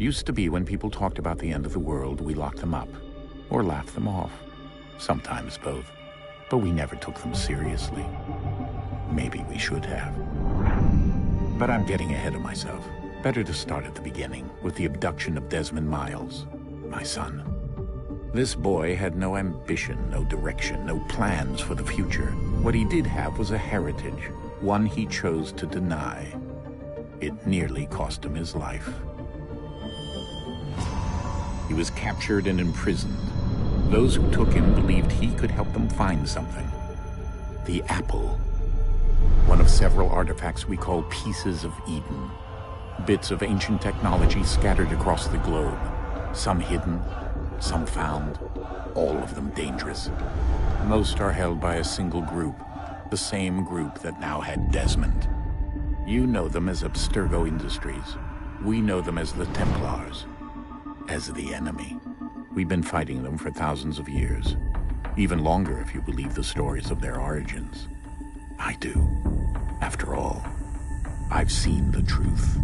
Used to be when people talked about the end of the world, we locked them up. Or laughed them off. Sometimes both. But we never took them seriously. Maybe we should have. But I'm getting ahead of myself. Better to start at the beginning, with the abduction of Desmond Miles, my son. This boy had no ambition, no direction, no plans for the future. What he did have was a heritage, one he chose to deny. It nearly cost him his life. He was captured and imprisoned. Those who took him believed he could help them find something. The apple. One of several artifacts we call Pieces of Eden. Bits of ancient technology scattered across the globe. Some hidden, some found, all of them dangerous. Most are held by a single group, the same group that now had Desmond. You know them as Abstergo Industries. We know them as the Templars, as the enemy. We've been fighting them for thousands of years, even longer if you believe the stories of their origins. I do. After all, I've seen the truth.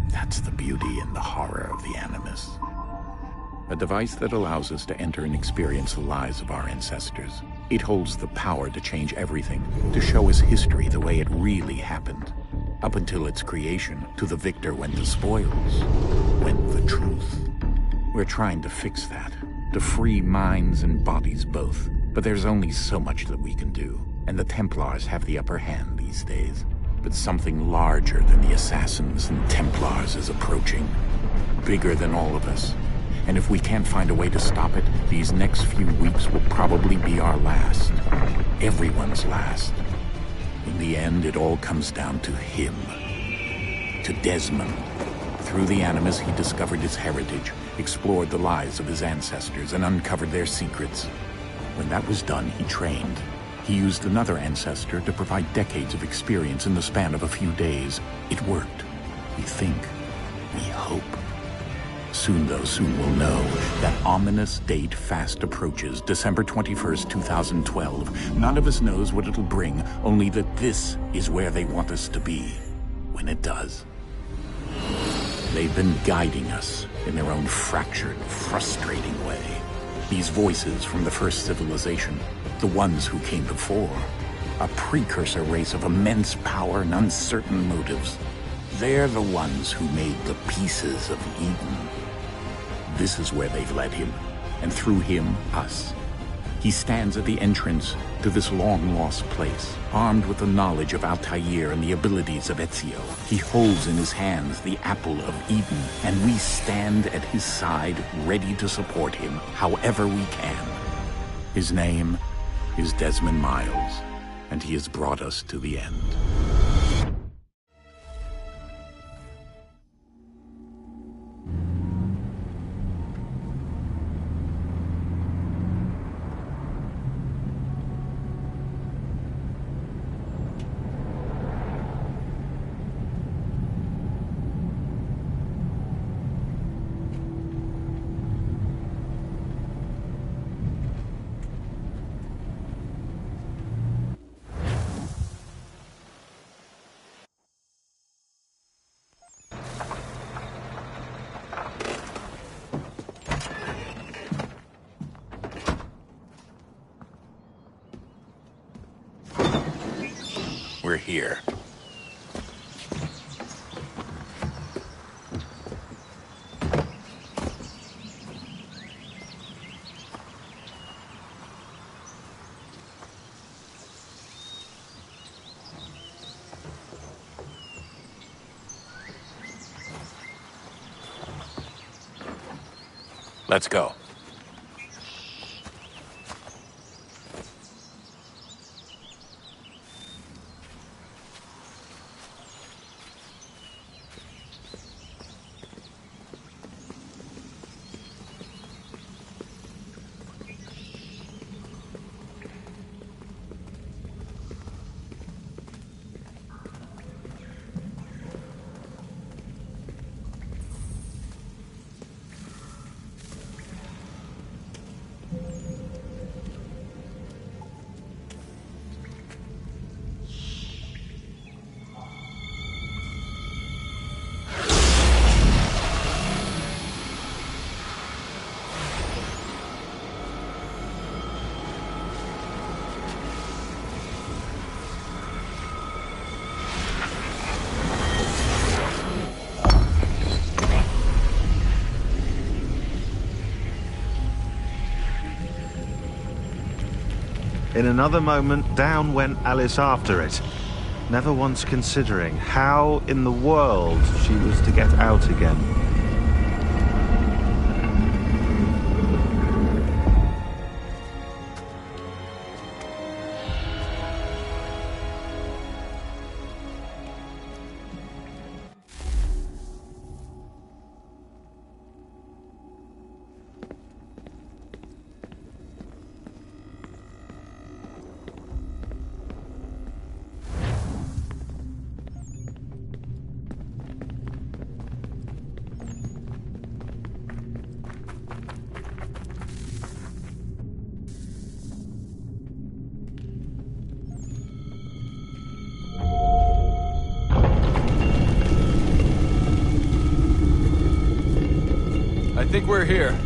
That's the beauty and the horror of the Animus. A device that allows us to enter and experience the lives of our ancestors. It holds the power to change everything, to show us history the way it really happened. Up until its creation, to the victor went the spoils, went the truth. We're trying to fix that, to free minds and bodies both. But there's only so much that we can do, and the Templars have the upper hand these days. But something larger than the Assassins and Templars is approaching, bigger than all of us. And if we can't find a way to stop it, these next few weeks will probably be our last. Everyone's last. In the end, it all comes down to him. To Desmond. Through the Animus, he discovered his heritage, explored the lives of his ancestors, and uncovered their secrets. When that was done, he trained. He used another ancestor to provide decades of experience in the span of a few days. It worked. We think. We hope. Soon we'll know. That ominous date fast approaches, December 21st, 2012. None of us knows what it'll bring, only that this is where they want us to be, when it does. They've been guiding us in their own fractured, frustrating way. These voices from the first civilization, the ones who came before, a precursor race of immense power and uncertain motives. They're the ones who made the Pieces of Eden. This is where they've led him, and through him, us. He stands at the entrance to this long-lost place, armed with the knowledge of Altair and the abilities of Ezio. He holds in his hands the Apple of Eden, and we stand at his side, ready to support him however we can. His name is Desmond Miles, and he has brought us to the end. We're here. Let's go. In another moment, down went Alice after it, never once considering how in the world she was to get out again. I think we're here.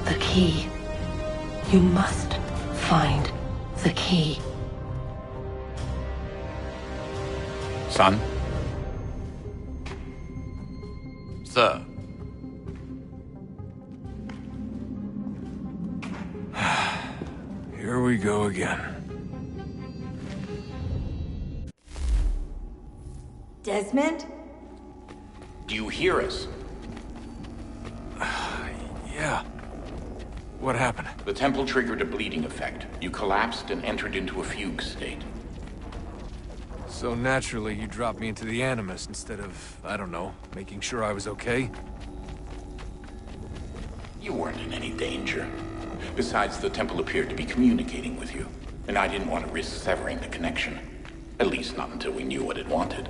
The key. You must find the key. Son? Sir. Here we go again. Desmond? Do you hear us? Yeah. What happened? The temple triggered a bleeding effect. You collapsed and entered into a fugue state. So naturally, you dropped me into the Animus instead of, I don't know, making sure I was okay? You weren't in any danger. Besides, the temple appeared to be communicating with you, and I didn't want to risk severing the connection. At least not until we knew what it wanted.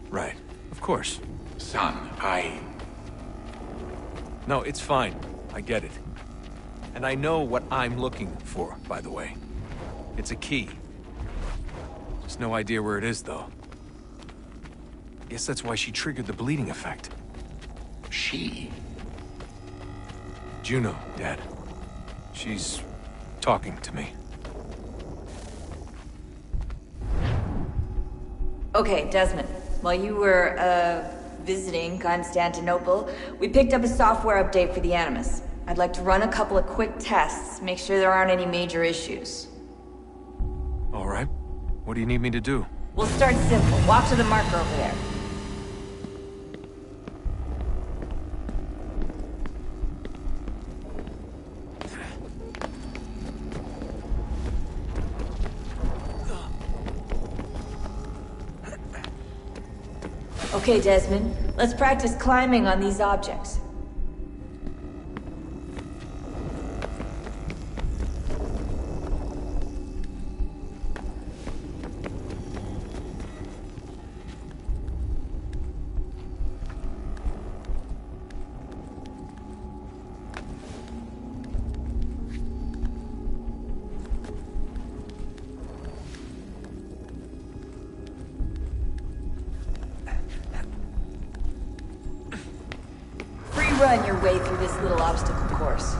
Right. Of course. Son, No, it's fine. I get it. And I know what I'm looking for, by the way. It's a key. Just no idea where it is, though. Guess that's why she triggered the bleeding effect. She? Juno, Dad. She's talking to me. Okay, Desmond. While you were, visiting Constantinople, we picked up a software update for the Animus. I'd like to run a couple of quick tests, make sure there aren't any major issues. All right. What do you need me to do? We'll start simple. Walk to the marker over there. Okay, Desmond. Let's practice climbing on these objects. Run your way through this little obstacle course.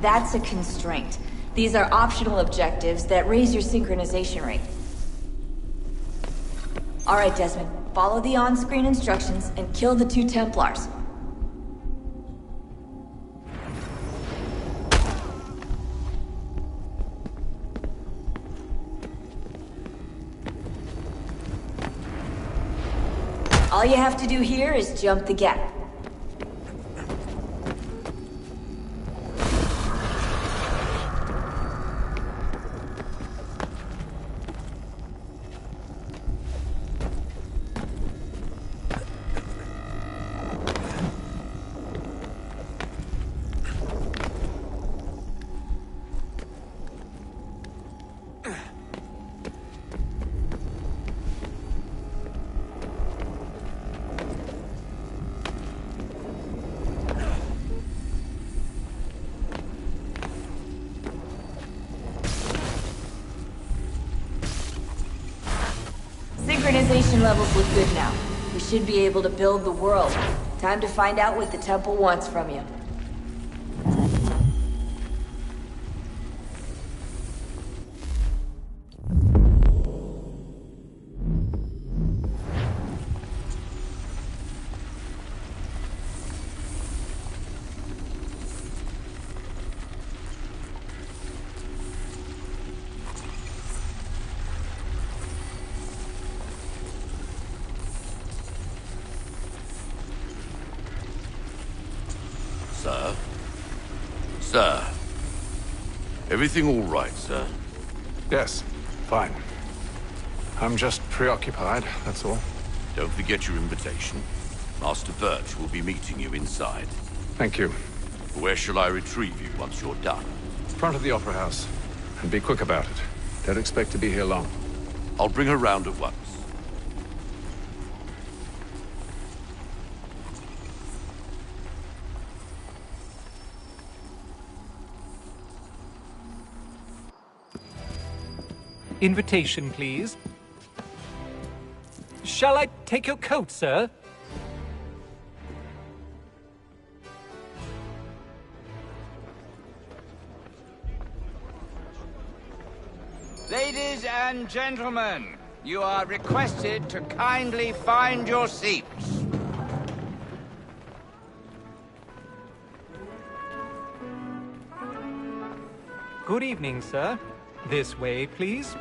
That's a constraint. These are optional objectives that raise your synchronization rate. Alright, Desmond. Follow the on-screen instructions and kill the 2 Templars. All you have to do here is jump the gap. Synchronization levels look good now. We should be able to build the world. Time to find out what the temple wants from you. Sir? Sir? Everything all right, sir? Yes, fine. I'm just preoccupied, that's all. Don't forget your invitation. Master Birch will be meeting you inside. Thank you. Where shall I retrieve you once you're done? Front of the Opera House. And be quick about it. Don't expect to be here long. I'll bring her round at once. Invitation, please. Shall I take your coat, sir? Ladies and gentlemen, you are requested to kindly find your seats. Good evening, sir. This way, please.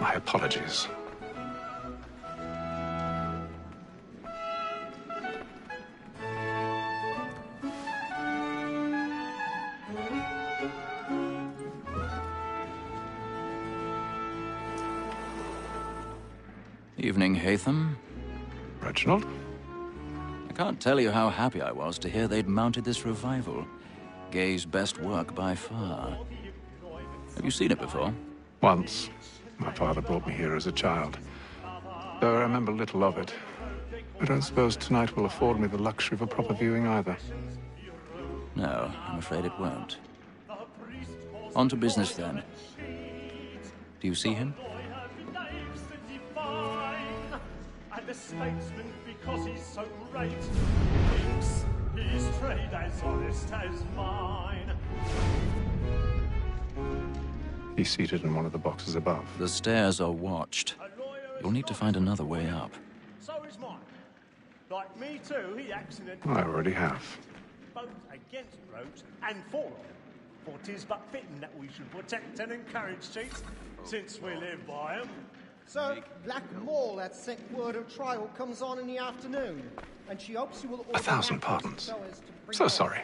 My apologies. Evening, Haytham. Reginald? I can't tell you how happy I was to hear they'd mounted this revival. Gay's best work by far. Have you seen it before? Once. My father brought me here as a child. Though I remember little of it. I don't suppose tonight will afford me the luxury of a proper viewing either. No, I'm afraid it won't. On to business then. Do you see him? And a statesman because he's so great. Thinks his trade as honest as mine. He's seated in one of the boxes above. The stairs are watched. You'll need to find another way up. So is mine. Like me too, he acts in a... I already have. both against rogues and for them. For 'tis but fitting that we should protect and encourage cheats, since we live by 'em. So, Black Mall had sent word of trial comes on in the afternoon, and she hopes you will... 1,000 pardons. So sorry.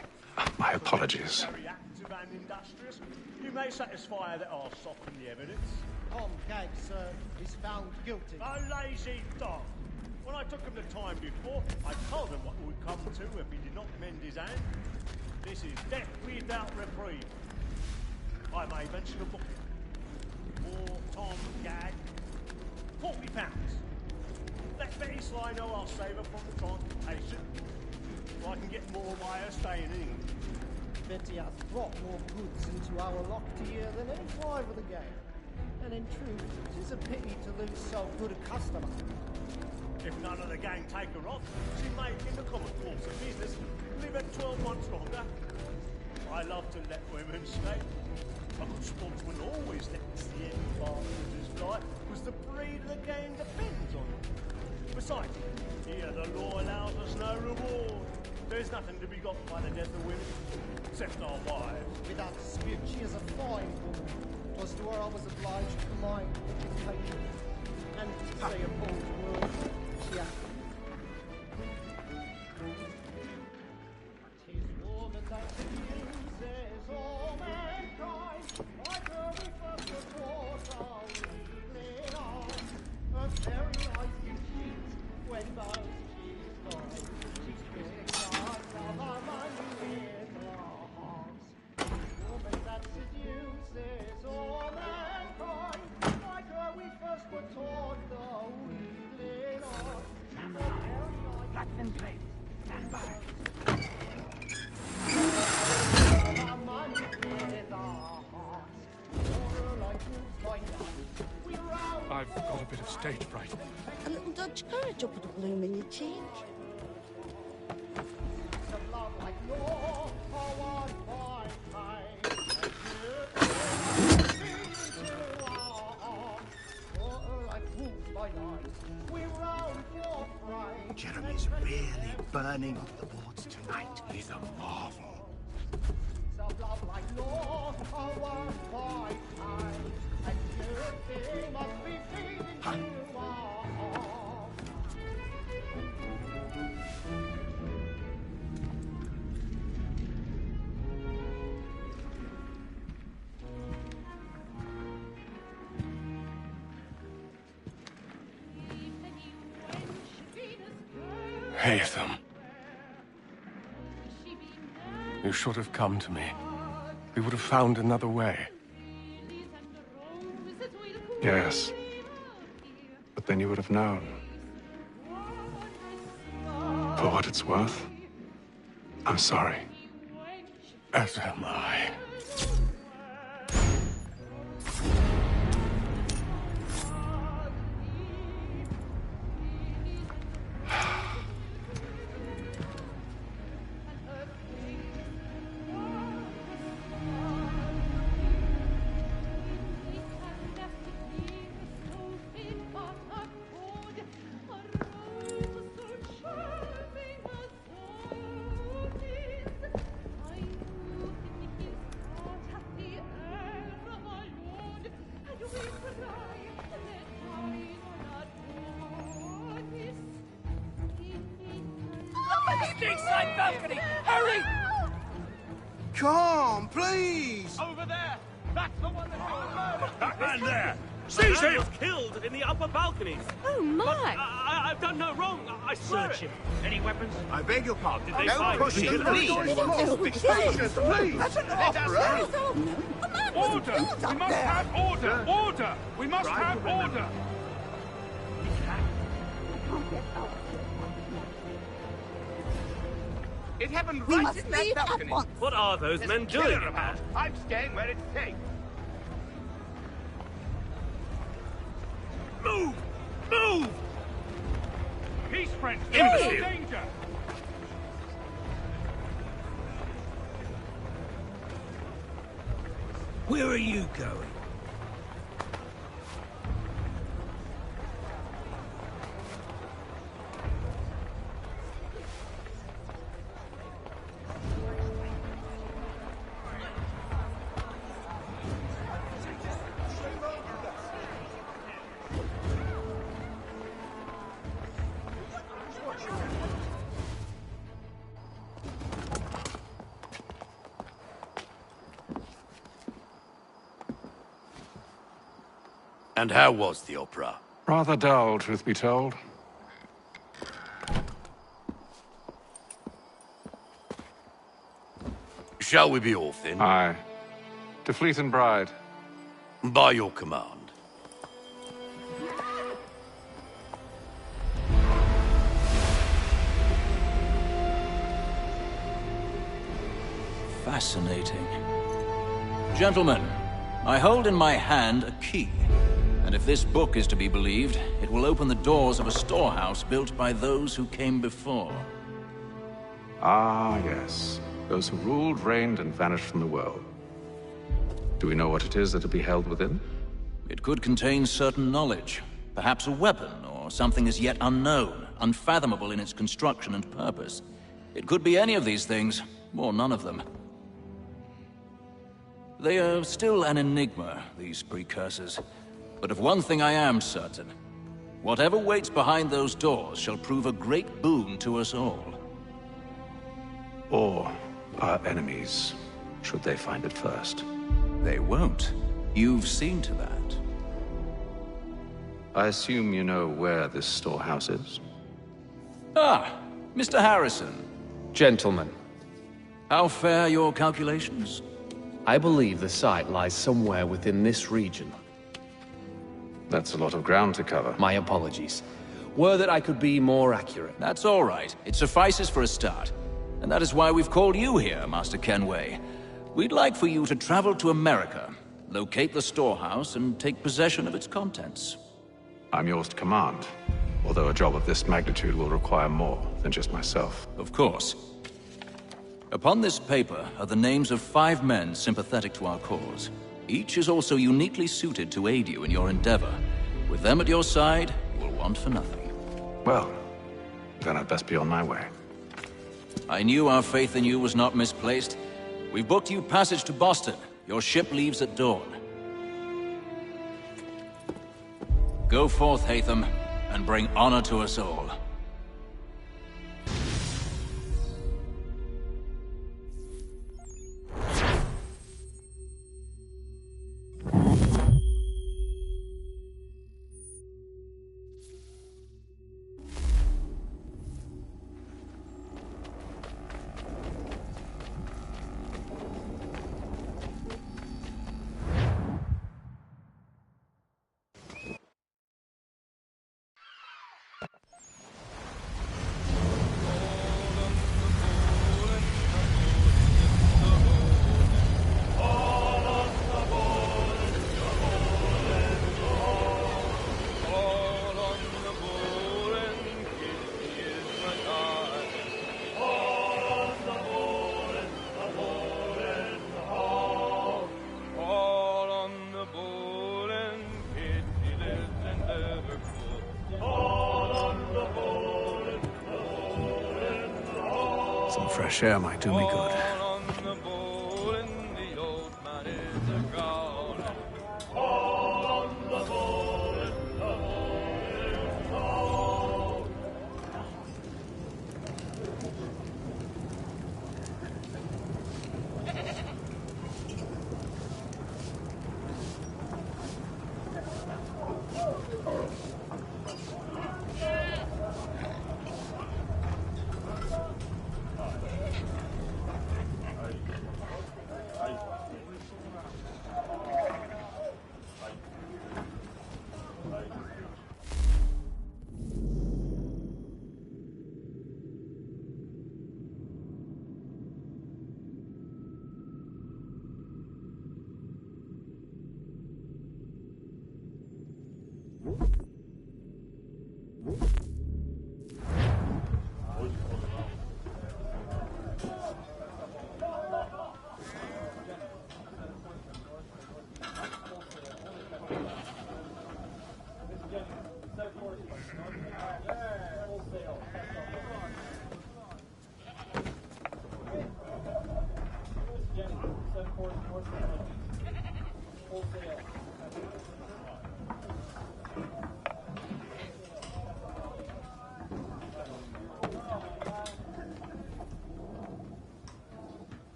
My apologies. Very active and industrious. You may satisfy that I'll soften the evidence. Tom Gaggs, sir, is found guilty. A lazy dog. When I took him the time before, I told him what would come to if he did not mend his hand. This is death without reprieve. I may mention a book. For Tom Gagg, £40. Let Betty Sly know I'll save her from the transportation, so I can get more by her staying in England. Betty has brought more goods into our locked here than any five of the gang. And in truth, 'tis a pity to lose so good a customer. If none of the gang take her off, she may, in the common course of business, live at 12 months longer. I love to let women escape. A good sportsman always lets the end bastards fly, because the breed of the game depends on it. Besides, here the law allows us no reward. There's nothing to be got by the death of women, except our wives. Without dispute, she is a fine woman. 'Twas to her I was obliged for my education. And to say a bold word, she hath. 'Tis woman that seduces all mankind. Like her we first were taught our evening on. Her very eyes you cheat when those she's gone. She's picks eyes of our money in her hearts. Woman that seduces all mankind. Like her we first were taught the wheedling on. Her very eyes Captain Blade, stand by. Our money in our hearts. Water like wolves by night. We round. I've got a bit of stage fright. A little Dutch courage will put a bloom in your cheek. Some love like yours, I want my time. And you into our arms. Water like wolves by night. We round your pride. Jeremy's really burning up the boards tonight. He's a marvel. Some love like yours, I want my time. And you must be feeding to our arms. Haytham. You should have come to me. We would have found another way. Yes. But then you would have known. For what it's worth, I'm sorry. As am I. Stateside balcony! Hurry! Come, please! Over there! That's the one that got murdered! That man there! Seize him! was killed in the upper balconies. Oh, my! I've done no wrong. I swear Search it. him. Any weapons? I beg your pardon. Did they Don't find push him? the police! Please! That's an opera! Order! We must have order! Order! We must have order! It happened We right must in that leave at balcony. once. What are those men doing about? I'm staying where it's safe. Move! Move! Peace, friends! Hey! Danger! Where are you going? And how was the opera? Rather dull, truth be told. Shall we be off then? Aye. To Fleet and Bride. By your command. Fascinating. Gentlemen, I hold in my hand a key. And if this book is to be believed, it will open the doors of a storehouse built by those who came before. Ah, yes. Those who ruled, reigned, and vanished from the world. Do we know what it is that will be held within? It could contain certain knowledge. Perhaps a weapon, or something as yet unknown, unfathomable in its construction and purpose. It could be any of these things, or none of them. They are still an enigma, these precursors. But of one thing I am certain. Whatever waits behind those doors shall prove a great boon to us all. Or our enemies, should they find it first. They won't. You've seen to that. I assume you know where this storehouse is? Ah, Mr. Harrison. Gentlemen. How fare your calculations? I believe the site lies somewhere within this region. That's a lot of ground to cover. My apologies. Were that I could be more accurate. That's all right. It suffices for a start. And that is why we've called you here, Master Kenway. We'd like for you to travel to America, locate the storehouse, and take possession of its contents. I'm yours to command, although a job of this magnitude will require more than just myself. Of course. Upon this paper are the names of 5 men sympathetic to our cause. Each is also uniquely suited to aid you in your endeavor. With them at your side, you will want for nothing. Well, then I'd best be on my way. I knew our faith in you was not misplaced. We've booked you passage to Boston. Your ship leaves at dawn. Go forth, Hatham, and bring honor to us all. Some fresh air might do me good.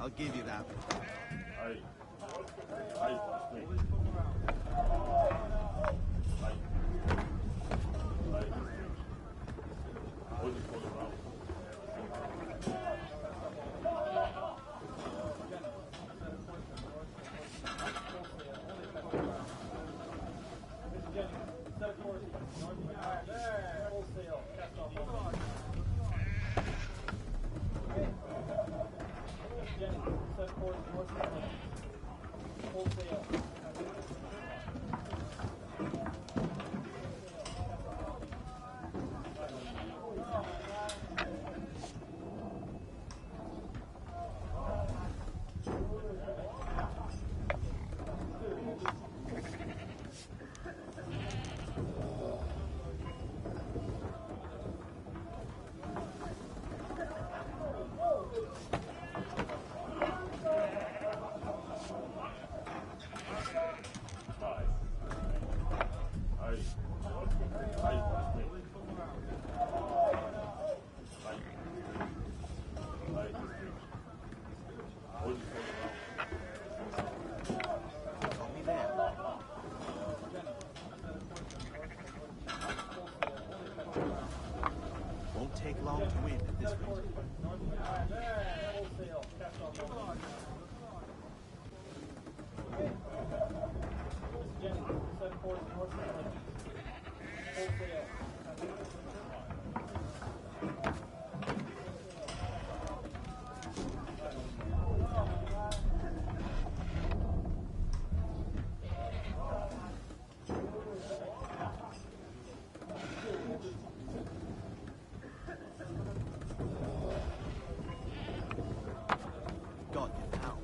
I'll give you that. Won't take long to win at this rate. Got you now.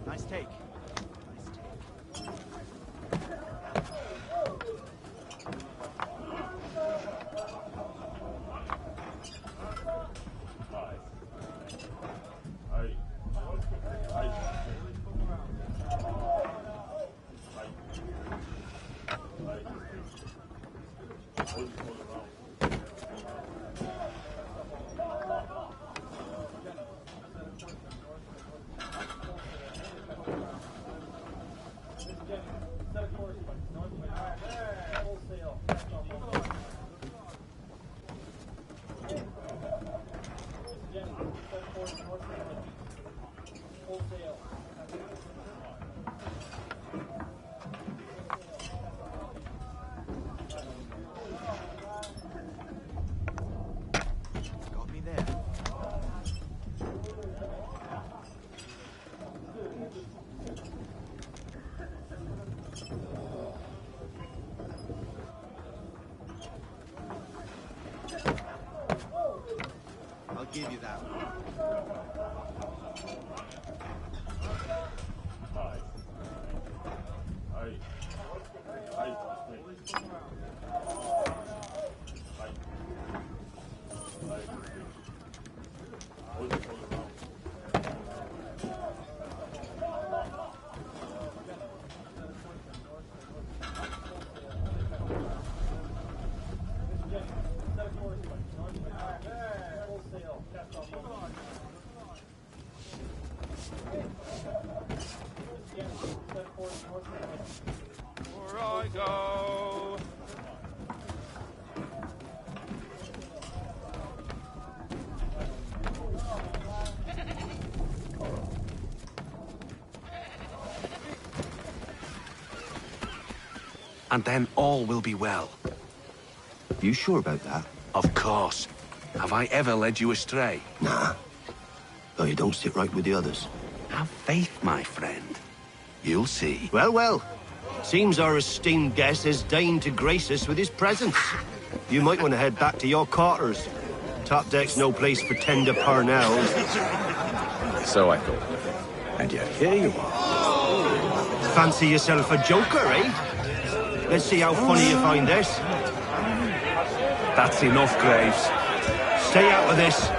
Nice take. Got me there. I'll give you that one. Where I go. and then all will be well. You sure about that? Of course. Have I ever led you astray? Nah. Though you don't sit right with the others. Have faith, my friend. You'll see. Well, well. Seems our esteemed guest has deigned to grace us with his presence. You might want to head back to your quarters. Top deck's no place for tender parnells. So I thought. And yet here you are. Fancy yourself a joker, eh? Let's see how funny you find this. That's enough, Graves. Stay out of this.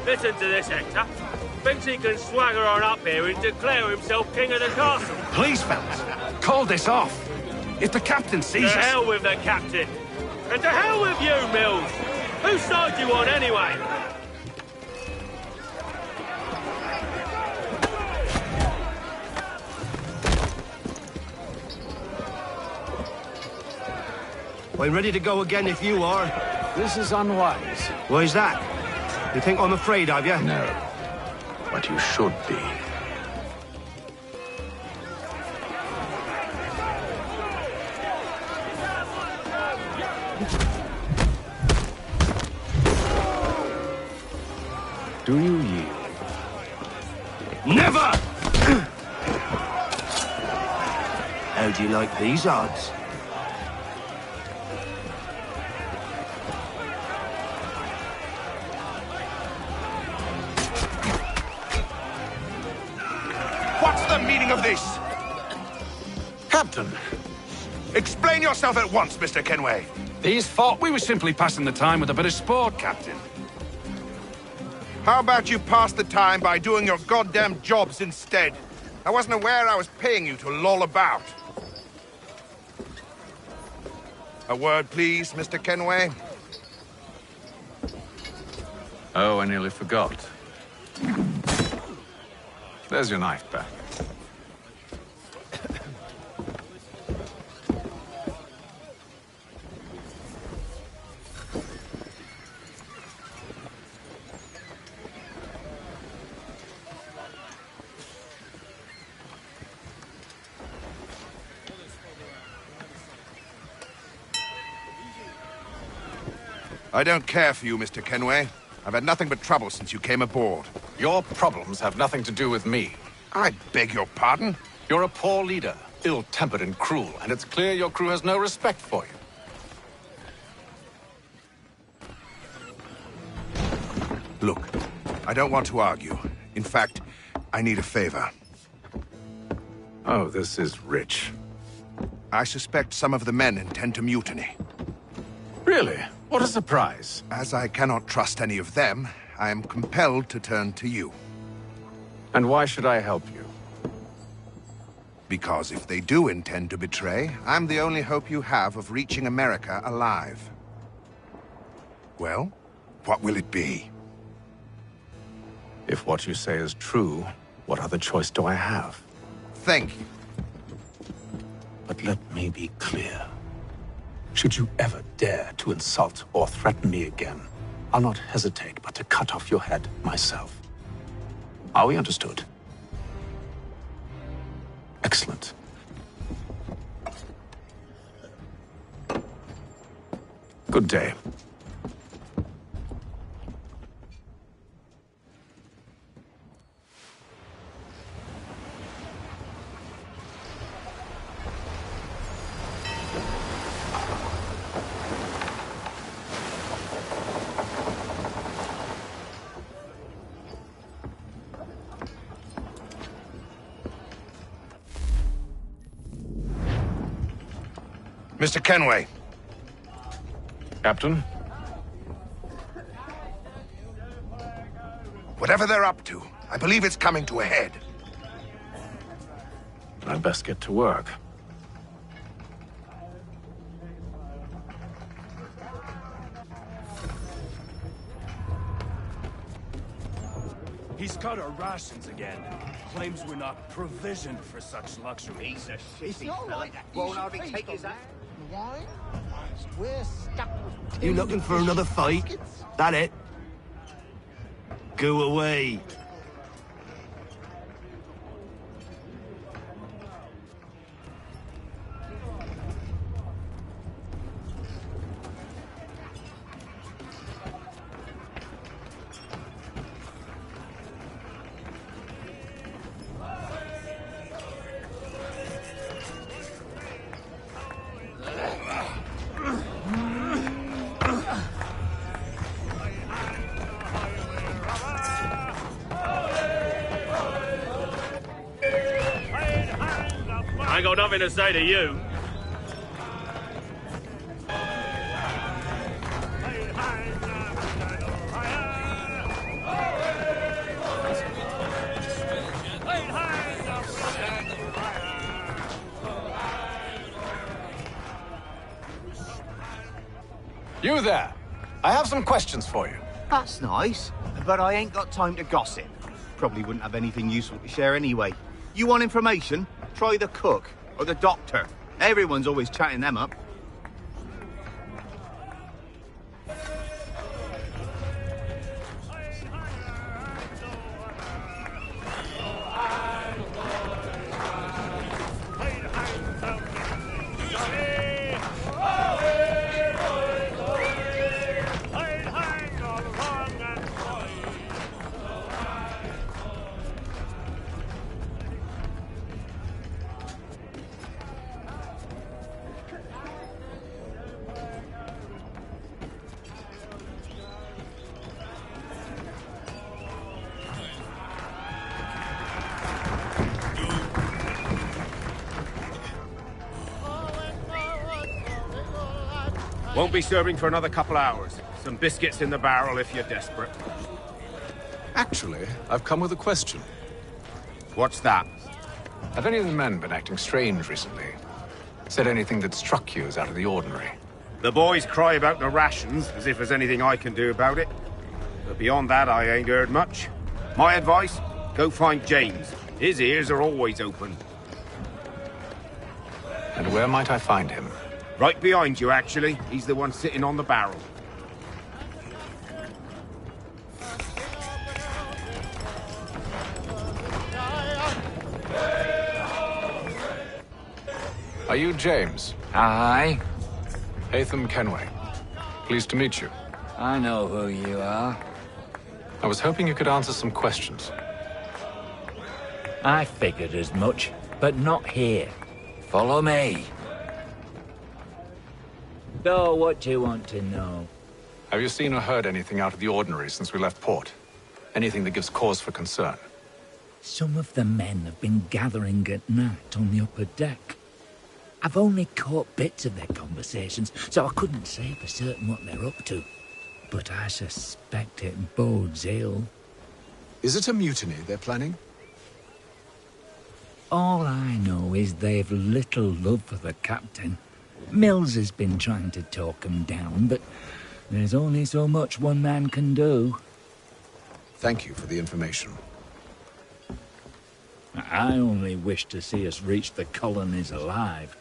Listen to this, Hector. Thinks he can swagger on up here and declare himself king of the castle. Please, fellas, call this off. If the captain sees us... To hell with the captain. And to hell with you, Mills. Whose side you on, anyway? I'm ready to go again if you are. This is unwise. Why's that? You think I'm afraid of you? No. But you should be. Do you yield? Never! How do you like these odds? What's the meaning of this? Captain! Explain yourself at once, Mr. Kenway. These thought we were simply passing the time with a bit of sport, Captain. How about you pass the time by doing your goddamn jobs instead? I wasn't aware I was paying you to loll about. A word, please, Mr. Kenway. Oh, I nearly forgot. There's your knife back. I don't care for you, Mr. Kenway. I've had nothing but trouble since you came aboard. Your problems have nothing to do with me. I beg your pardon? You're a poor leader, ill-tempered and cruel, and it's clear your crew has no respect for you. Look, I don't want to argue. In fact, I need a favor. Oh, this is rich. I suspect some of the men intend to mutiny. Really? What a surprise. As I cannot trust any of them, I am compelled to turn to you. And why should I help you? Because if they do intend to betray, I'm the only hope you have of reaching America alive. Well, what will it be? If what you say is true, what other choice do I have? Thank you. But let me be clear. Should you ever dare to insult or threaten me again, I'll not hesitate but to cut off your head myself. Are we understood? Excellent. Good day. Mr. Kenway. Captain? Whatever they're up to, I believe it's coming to a head. I'd best get to work. He's cut our rations again. Claims we're not provisioned for such luxury. He's a shitty fella. Won't hardly take his hand. Why? We're stuck with You looking for another fight? That it? Go away. I ain't got nothing to say to you. You there! I have some questions for you. That's nice, but I ain't got time to gossip. Probably wouldn't have anything useful to share anyway. You want information? Try the cook or the doctor. Everyone's always chatting them up. Won't be serving for another couple hours. Some biscuits in the barrel if you're desperate. Actually, I've come with a question. What's that? Have any of the men been acting strange recently? Said anything that struck you as out of the ordinary? The boys cry about the rations, as if there's anything I can do about it. But beyond that, I ain't heard much. My advice? Go find James. His ears are always open. And where might I find him? Right behind you, actually. He's the one sitting on the barrel. Are you James? Aye. Haytham Kenway. Pleased to meet you. I know who you are. I was hoping you could answer some questions. I figured as much, but not here. Follow me. So, what do you want to know? Have you seen or heard anything out of the ordinary since we left port? Anything that gives cause for concern? Some of the men have been gathering at night on the upper deck. I've only caught bits of their conversations, so I couldn't say for certain what they're up to. But I suspect it bodes ill. Is it a mutiny they're planning? All I know is they've little love for the captain. Mills has been trying to talk him down, but there's only so much one man can do. Thank you for the information. I only wish to see us reach the colonies alive.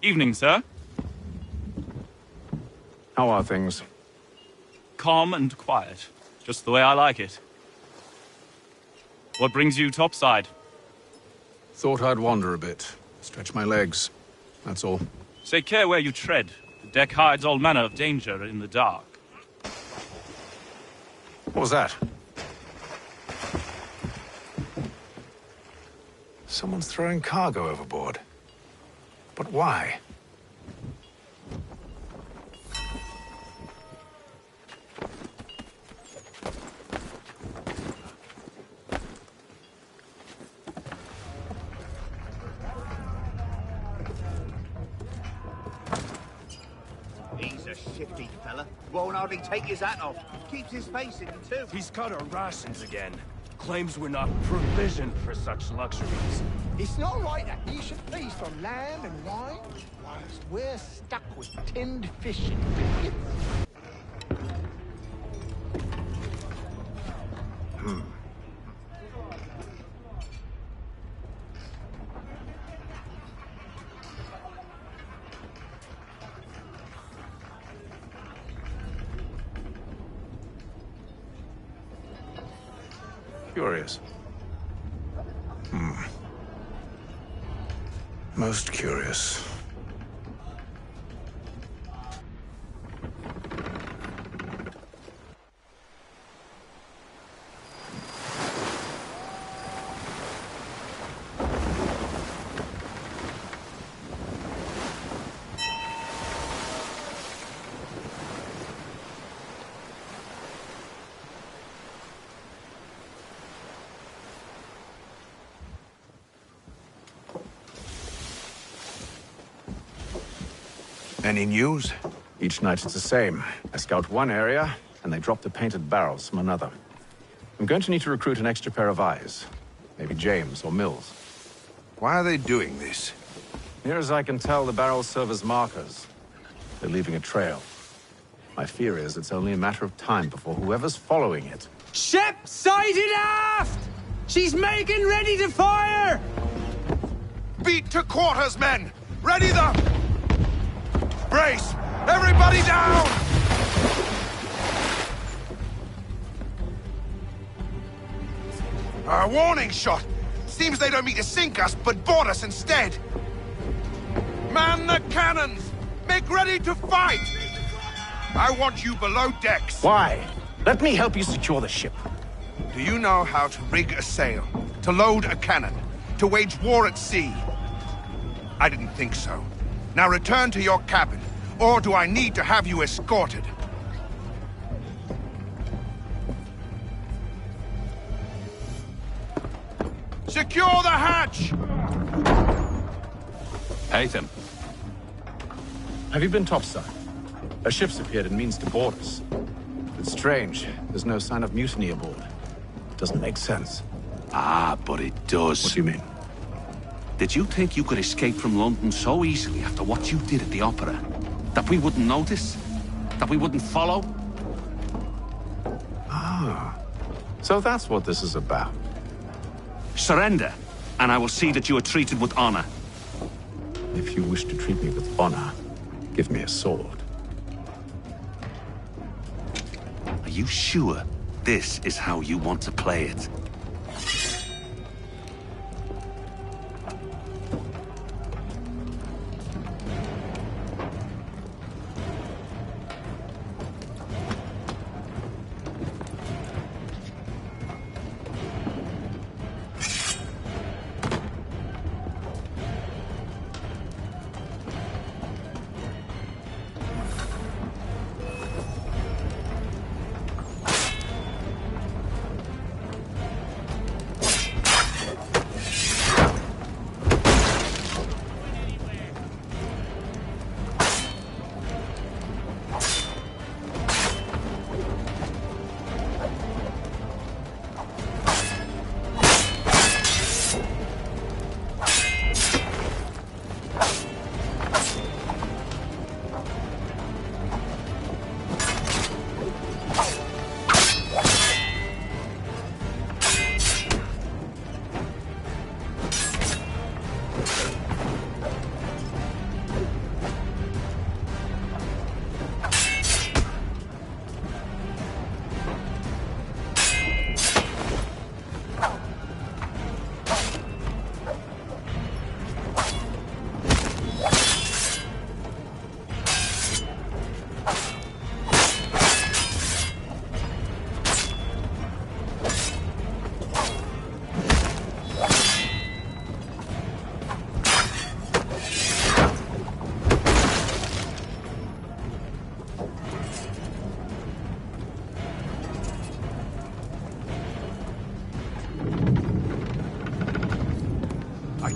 Evening, sir. How are things? Calm and quiet. Just the way I like it. What brings you topside? Thought I'd wander a bit. Stretch my legs. That's all. Take care where you tread. The deck hides all manner of danger in the dark. What was that? Someone's throwing cargo overboard. But why? Won't hardly take his hat off. Keeps his face in too. He's cut our rations again. Claims we're not provisioned for such luxuries. It's not right that he should feast on lamb and wine, whilst we're stuck with tinned fish and biscuits. Curious. Most curious. Any news? Each night it's the same. I scout one area, and they drop the painted barrels from another. I'm going to need to recruit an extra pair of eyes. Maybe James or Mills. Why are they doing this? Near as I can tell, the barrels serve as markers. They're leaving a trail. My fear is it's only a matter of time before whoever's following it... Ship sighted aft! She's making ready to fire! Beat to quarters, men! Ready the... Brace! Everybody down! A warning shot! Seems they don't mean to sink us, but board us instead! Man the cannons! Make ready to fight! I want you below decks. Why? Let me help you secure the ship. Do you know how to rig a sail? To load a cannon? To wage war at sea? I didn't think so. Now return to your cabin, or do I need to have you escorted? Secure the hatch! Haytham. Have you been topside? A ship's appeared and means to board us. It's strange. There's no sign of mutiny aboard. It doesn't make sense. Ah, but it does. What do you mean? Did you think you could escape from London so easily after what you did at the Opera? That we wouldn't notice? That we wouldn't follow? Ah. So that's what this is about. Surrender, and I will see that you are treated with honor. If you wish to treat me with honor, give me a sword. Are you sure this is how you want to play it?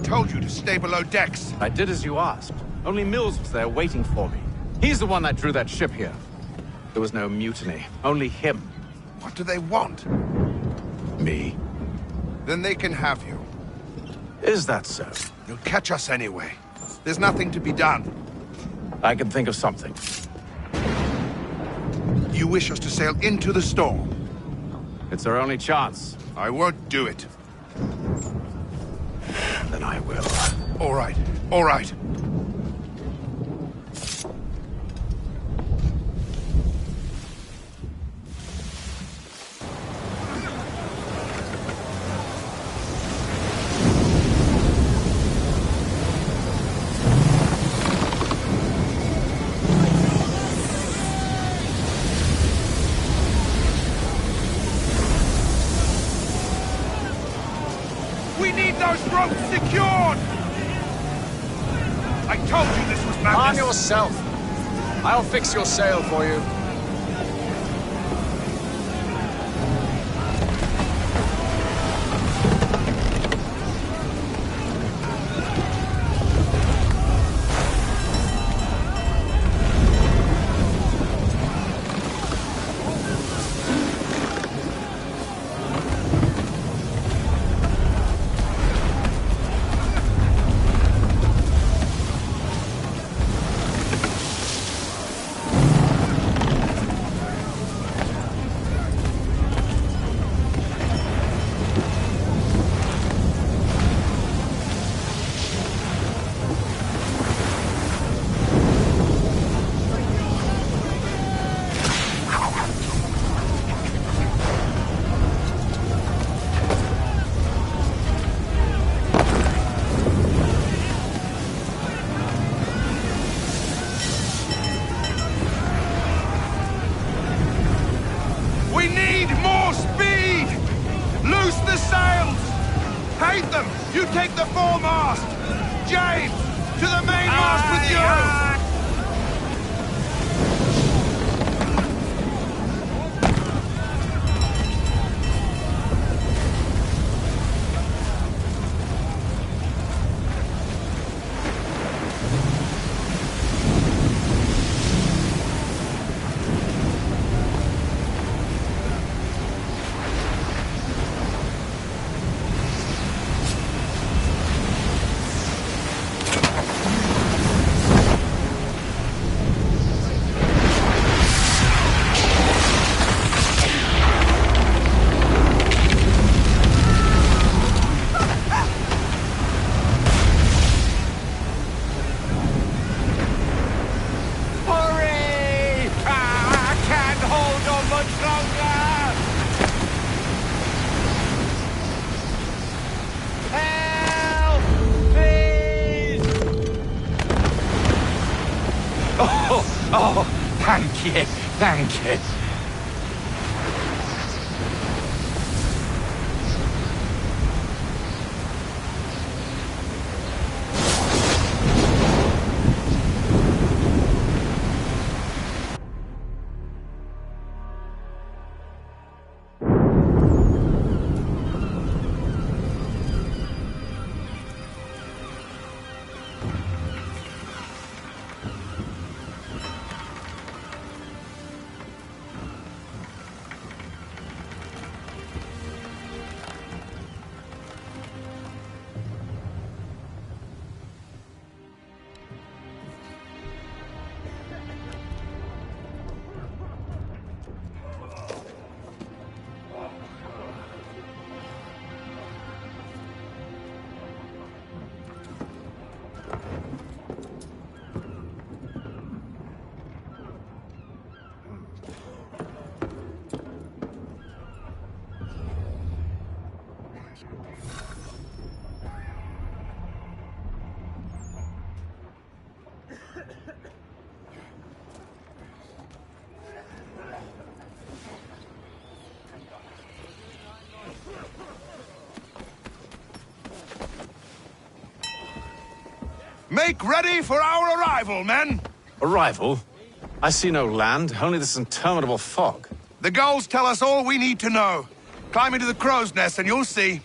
Told you to stay below decks. I did as you asked. Only Mills was there waiting for me. He's the one that drew that ship here. There was no mutiny. Only him. What do they want? Me. Then they can have you. Is that so? You'll catch us anyway. There's nothing to be done. I can think of something. You wish us to sail into the storm? It's our only chance. I won't do it. Then I will. All right. All right. We need those ropes secured! I told you this was madness! Arm yourself! I'll fix your sail for you. We need more speed! Loose the sails! Hate them! You take the foremast! James! To the mainmast with you! Oh, thank you, thank you. Make ready for our arrival, men! Arrival? I see no land, only this interminable fog. The gulls tell us all we need to know. Climb into the crow's nest and you'll see.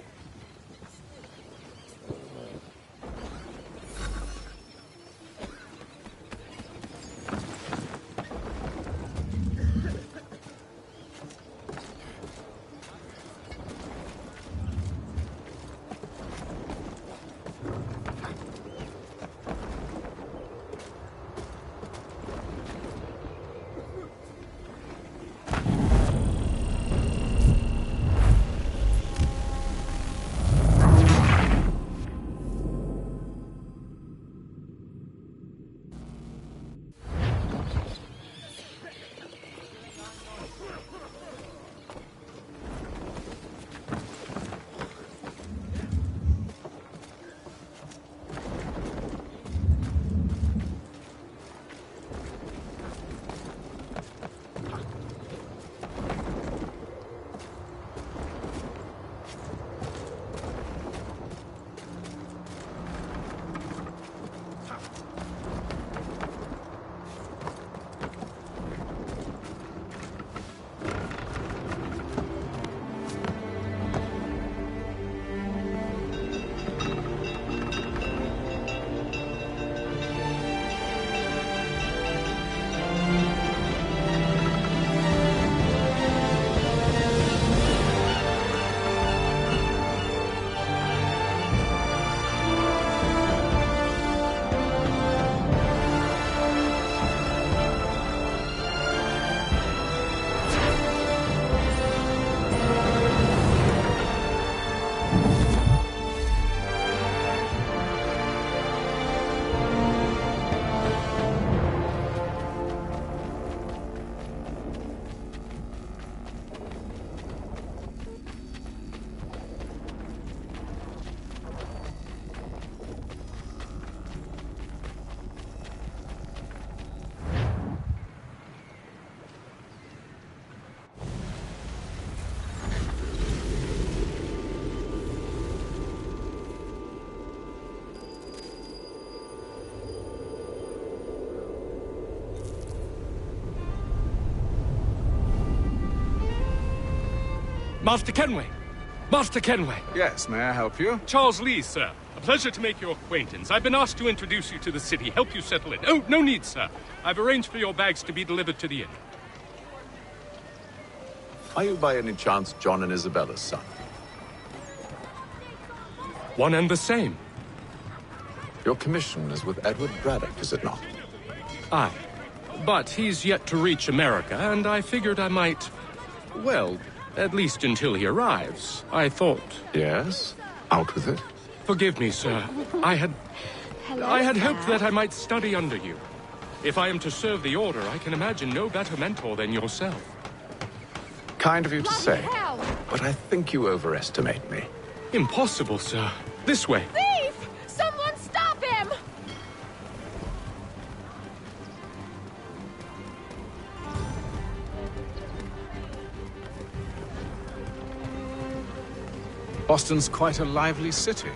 Master Kenway! Master Kenway! Yes, may I help you? Charles Lee, sir. A pleasure to make your acquaintance. I've been asked to introduce you to the city, help you settle in. Oh, no need, sir. I've arranged for your bags to be delivered to the inn. Are you by any chance John and Isabella's son? One and the same. Your commission is with Edward Braddock, is it not? Aye. But he's yet to reach America, and I figured I might... Well, at least until he arrives, I thought... Yes? Out with it. Forgive me, sir. I had hoped that I might study under you. If I am to serve the Order, I can imagine no better mentor than yourself. Kind of you to say, but I think you overestimate me. Impossible, sir. This way. Thief! Someone stop him! Boston's quite a lively city.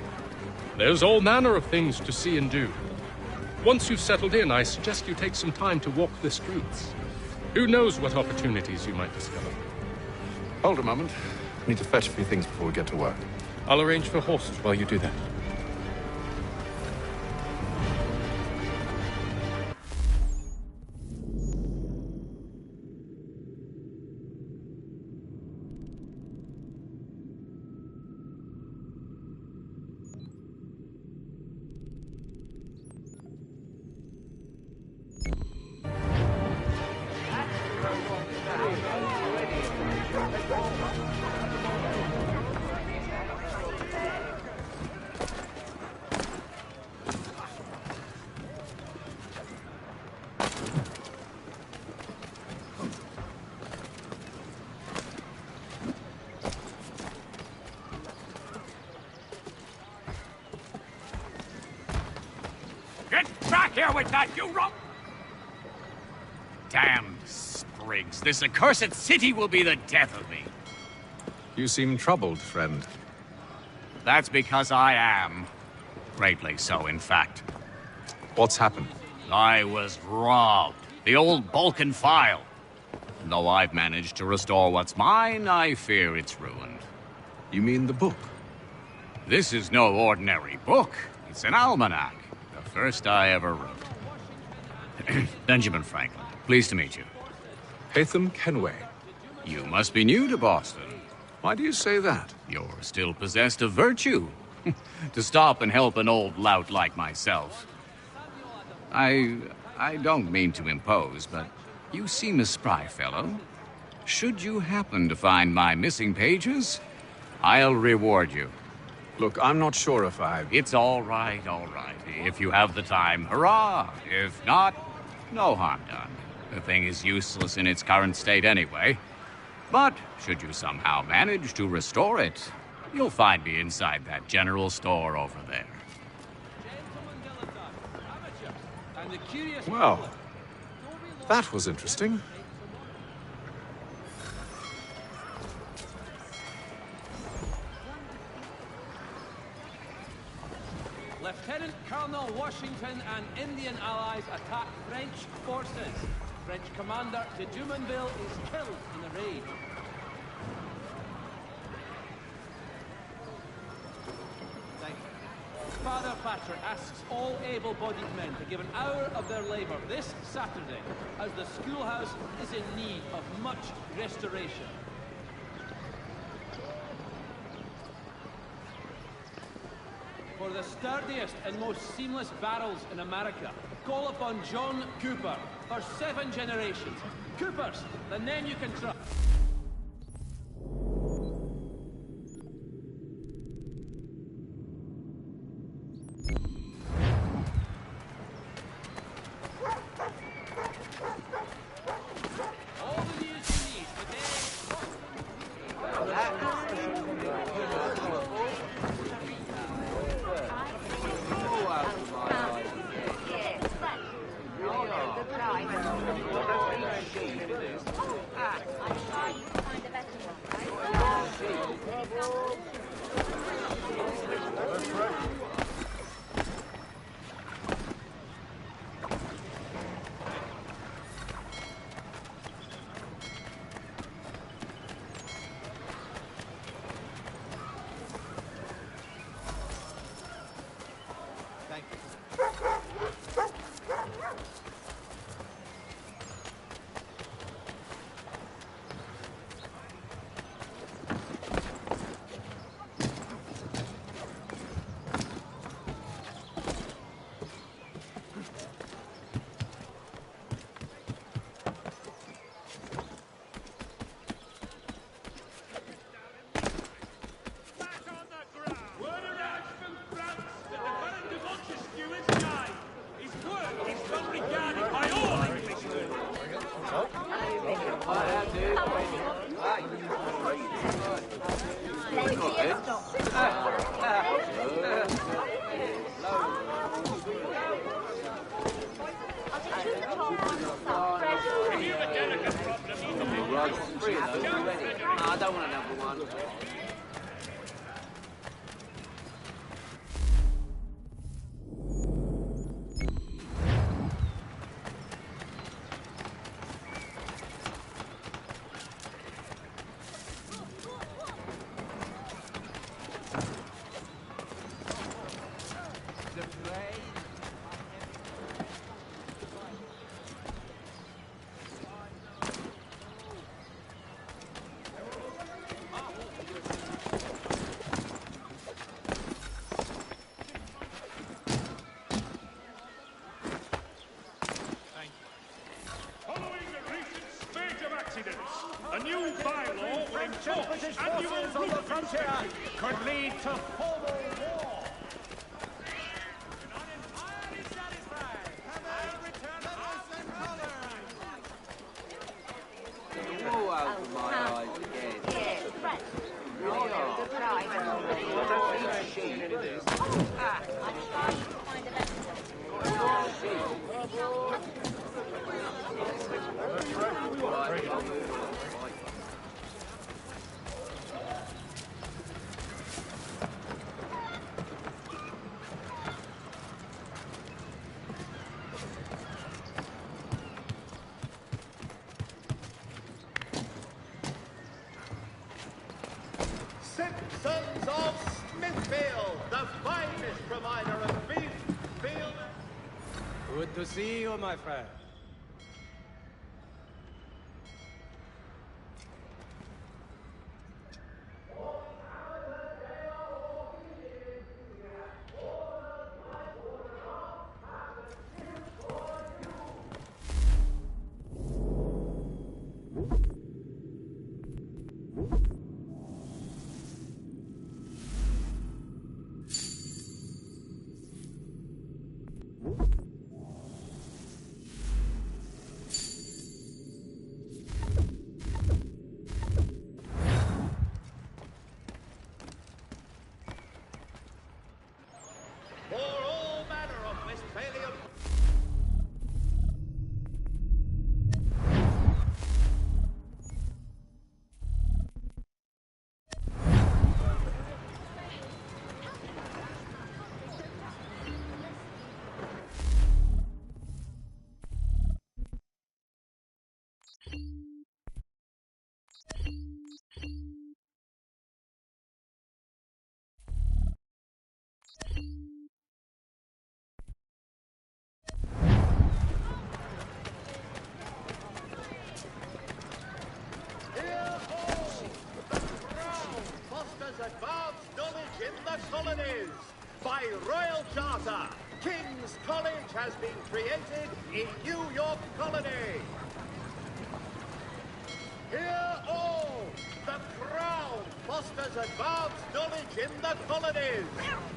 There's all manner of things to see and do. Once you've settled in, I suggest you take some time to walk the streets. Who knows what opportunities you might discover. Hold a moment. I need to fetch a few things before we get to work. I'll arrange for horses while you do that. Back here with that, you rump! Damn sprigs. This accursed city will be the death of me. You seem troubled, friend. That's because I am. Greatly so, in fact. What's happened? I was robbed. The old Balkan file. And though I've managed to restore what's mine, I fear it's ruined. You mean the book? This is no ordinary book. It's an almanac. The first I ever wrote. Benjamin Franklin, pleased to meet you. Haytham Kenway. You must be new to Boston. Why do you say that? You're still possessed of virtue. To stop and help an old lout like myself. I don't mean to impose, but you seem a spry fellow. Should you happen to find my missing pages, I'll reward you. Look, I'm not sure if I... It's all right, all right. If you have the time, hurrah! If not, no harm done. The thing is useless in its current state anyway. But should you somehow manage to restore it, you'll find me inside that general store over there. Well, that was interesting. Lieutenant Colonel Washington and Indian allies attack French forces. French commander de Jumonville is killed in the raid. Father Patrick asks all able-bodied men to give an hour of their labor this Saturday, as the schoolhouse is in need of much restoration. For the sturdiest and most seamless barrels in America, call upon John Cooper for 7 generations. Coopers, the name you can trust. I don't want another one. A new bylaw will enforce annual route frontier could lead to formal war. Wool over my eyes again. Simpsons of Smithfield, the finest provider of beef, field... Good to see you, my friend. For all manner of Westphalian... Advanced knowledge in the colonies. By royal charter, King's College has been created in New York Colony. Hear all! The Crown fosters advanced knowledge in the colonies.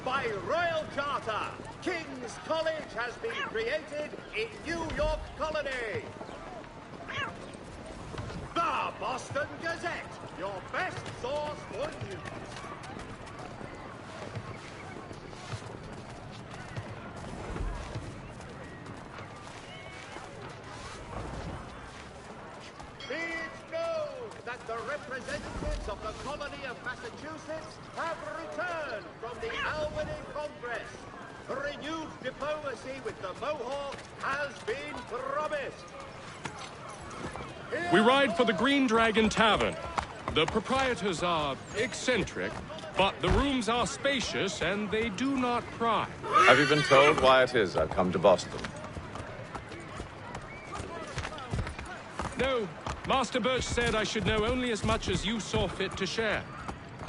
By royal charter, King's College has been created in New York Colony. The Boston Gazette, your best source for news. Be it known that the representatives of the colony of Massachusetts have returned from the Albany Congress. Renewed diplomacy with the Mohawk has been promised. We ride for the Green Dragon Tavern. The proprietors are eccentric, but the rooms are spacious and they do not pry. Have you been told why it is I've come to Boston? No, Master Birch said I should know only as much as you saw fit to share.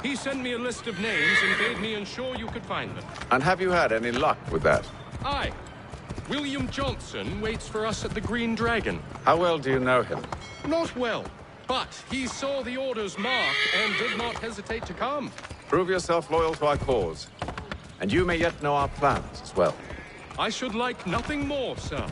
He sent me a list of names and bade me ensure you could find them. And have you had any luck with that? Aye. William Johnson waits for us at the Green Dragon. How well do you know him? Not well, but he saw the orders mark and did not hesitate to come. Prove yourself loyal to our cause, and you may yet know our plans as well. I should like nothing more, sir.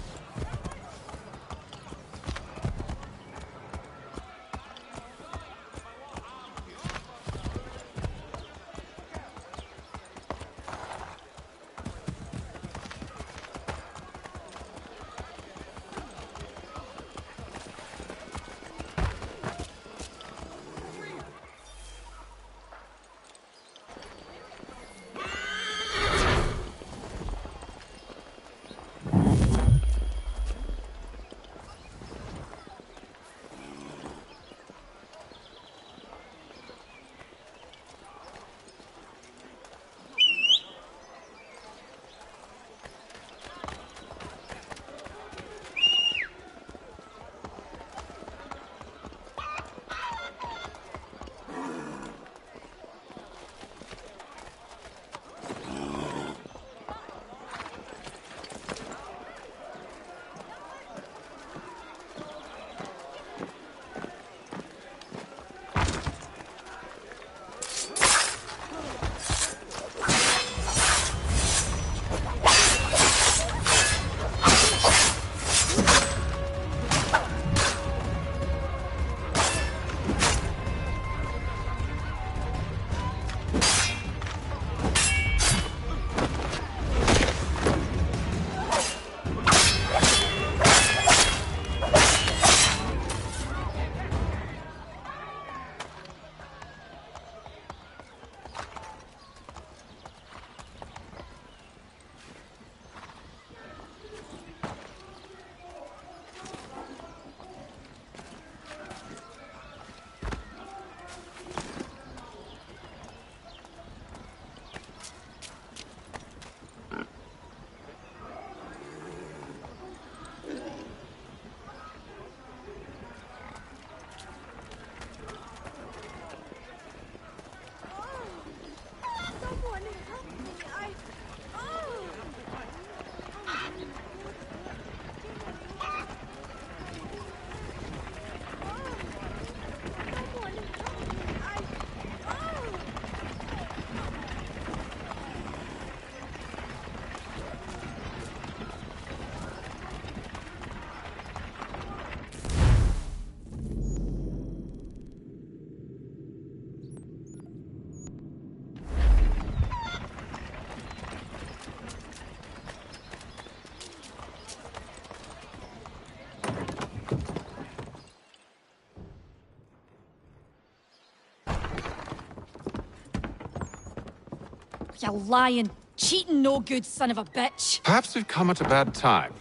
You lying, cheating, no good son of a bitch. Perhaps we've come at a bad time.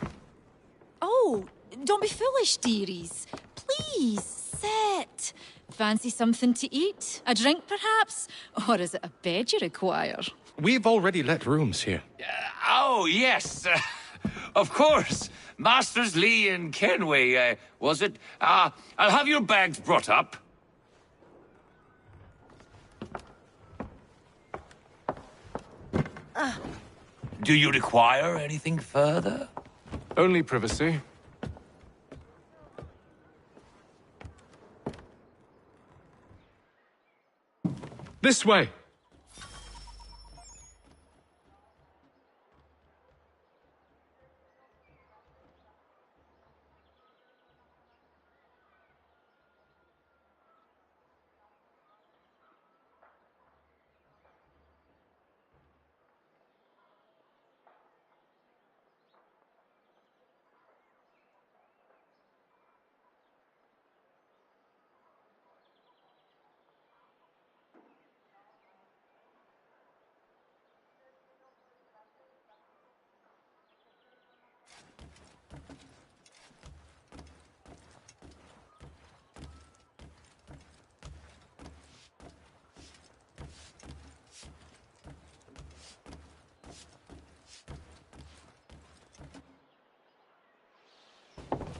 Oh, don't be foolish, dearies. Please, sit. Fancy something to eat? A drink, perhaps? Or is it a bed you require? We've already let rooms here. Oh, yes. Of course. Masters Lee and Kenway, was it? I'll have your bags brought up. Do you require anything further? Only privacy. This way.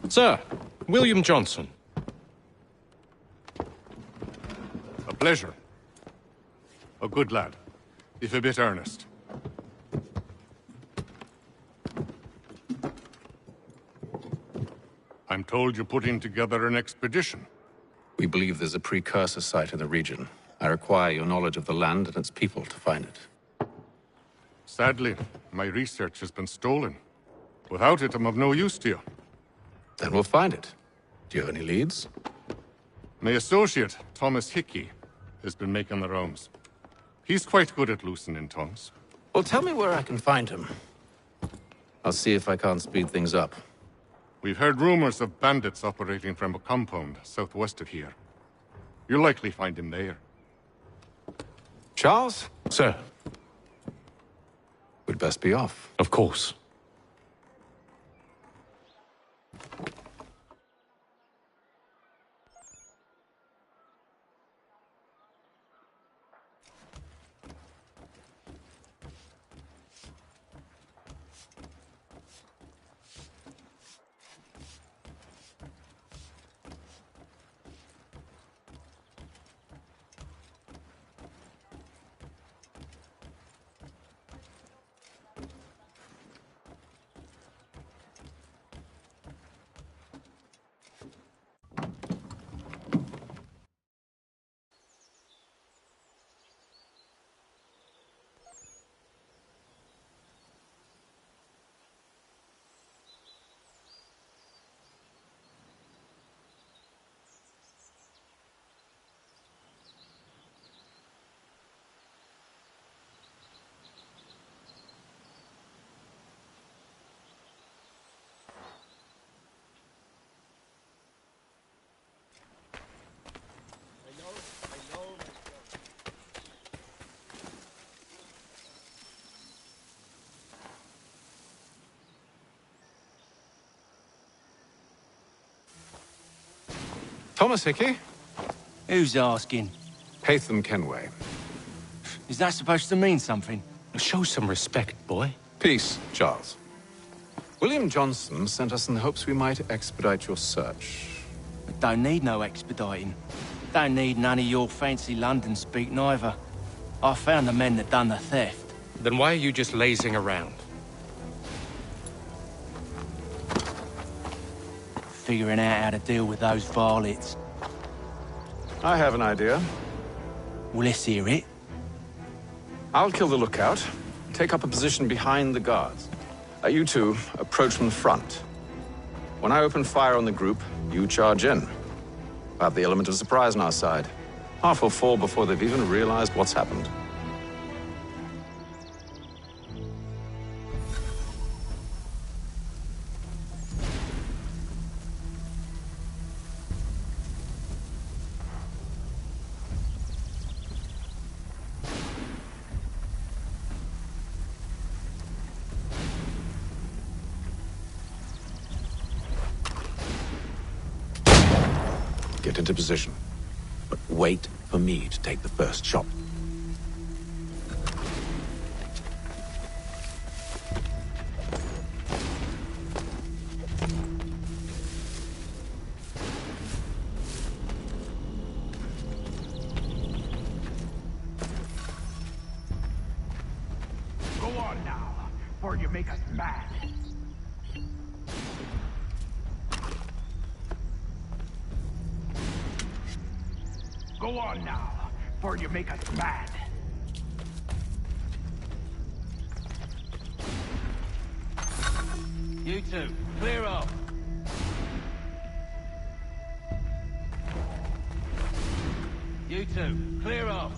Sir, William Johnson. A pleasure. A good lad, if a bit earnest. I'm told you're putting together an expedition. We believe there's a precursor site in the region. I require your knowledge of the land and its people to find it. Sadly, my research has been stolen. Without it, I'm of no use to you. Then we'll find it. Do you have any leads? My associate, Thomas Hickey, has been making the rounds. He's quite good at loosening tongues. Well, tell me where I can find him. I'll see if I can't speed things up. We've heard rumors of bandits operating from a compound southwest of here. You'll likely find him there. Charles? Sir. We'd best be off. Of course. Thomas Hickey? Who's asking? Haytham Kenway. Is that supposed to mean something? Show some respect, boy. Peace, Charles. William Johnson sent us in the hopes we might expedite your search. I don't need no expediting. Don't need none of your fancy London speak neither. I found the men that done the theft. Then why are you just lazing around? Figuring out how to deal with those varlets. I have an idea. Well, let's hear it. I'll kill the lookout. Take up a position behind the guards. You two approach from the front. When I open fire on the group, you charge in. I have the element of surprise on our side. Half will fall before they've even realized what's happened. get into position. But wait for me to take the first shot. Go on now, before you make us mad. Go on now, before you make us mad. You two, clear off. You two, clear off.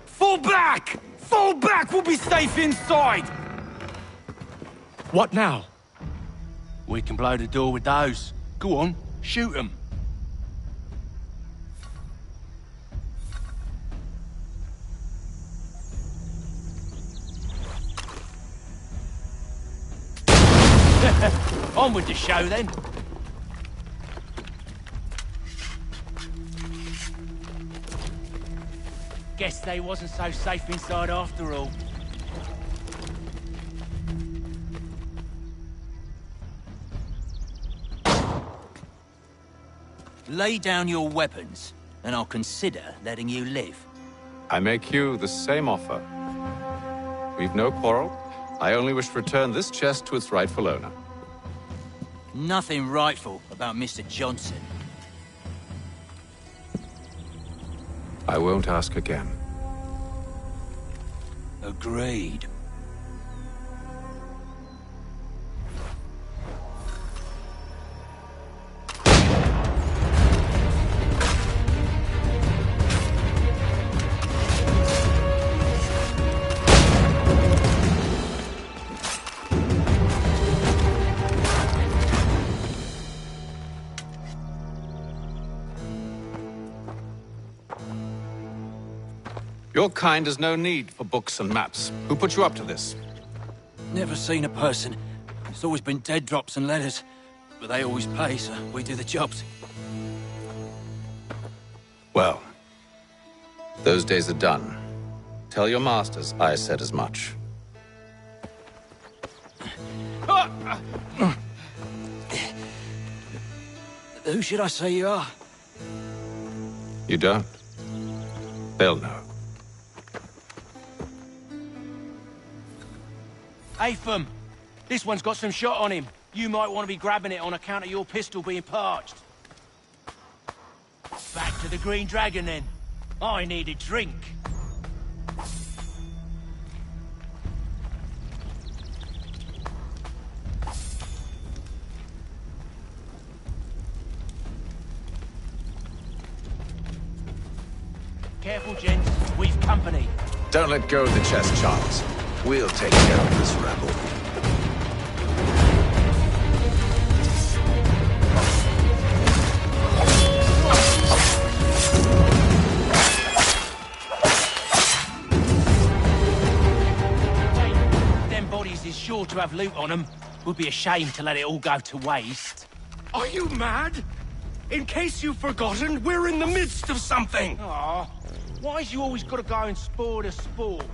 Fall back! Fall back! We'll be safe inside! What now? We can blow the door with those. Go on, shoot them. On with the show then. Guess they wasn't so safe inside after all. Lay down your weapons, and I'll consider letting you live. I make you the same offer. We've no quarrel. I only wish to return this chest to its rightful owner. Nothing rightful about Mr. Johnson. I won't ask again. Agreed. Your kind has no need for books and maps. Who put you up to this? Never seen a person. It's always been dead drops and letters. But they always pay, so we do the jobs. Well, those days are done. Tell your masters I said as much. Who should I say you are? You don't? They'll know. Atham, this one's got some shot on him. You might want to be grabbing it on account of your pistol being parched. Back to the Green Dragon, then. I need a drink. Careful, gents. We've company. Don't let go of the chest, Charles. We'll take care of this rebel. Them bodies is sure to have loot on them. Would be a shame to let it all go to waste. Are you mad? In case you've forgotten, we're in the midst of something! Aw, Why's you always gotta go and spoil the sport?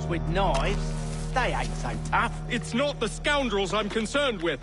With knives, they ain't so tough. It's not the scoundrels I'm concerned with.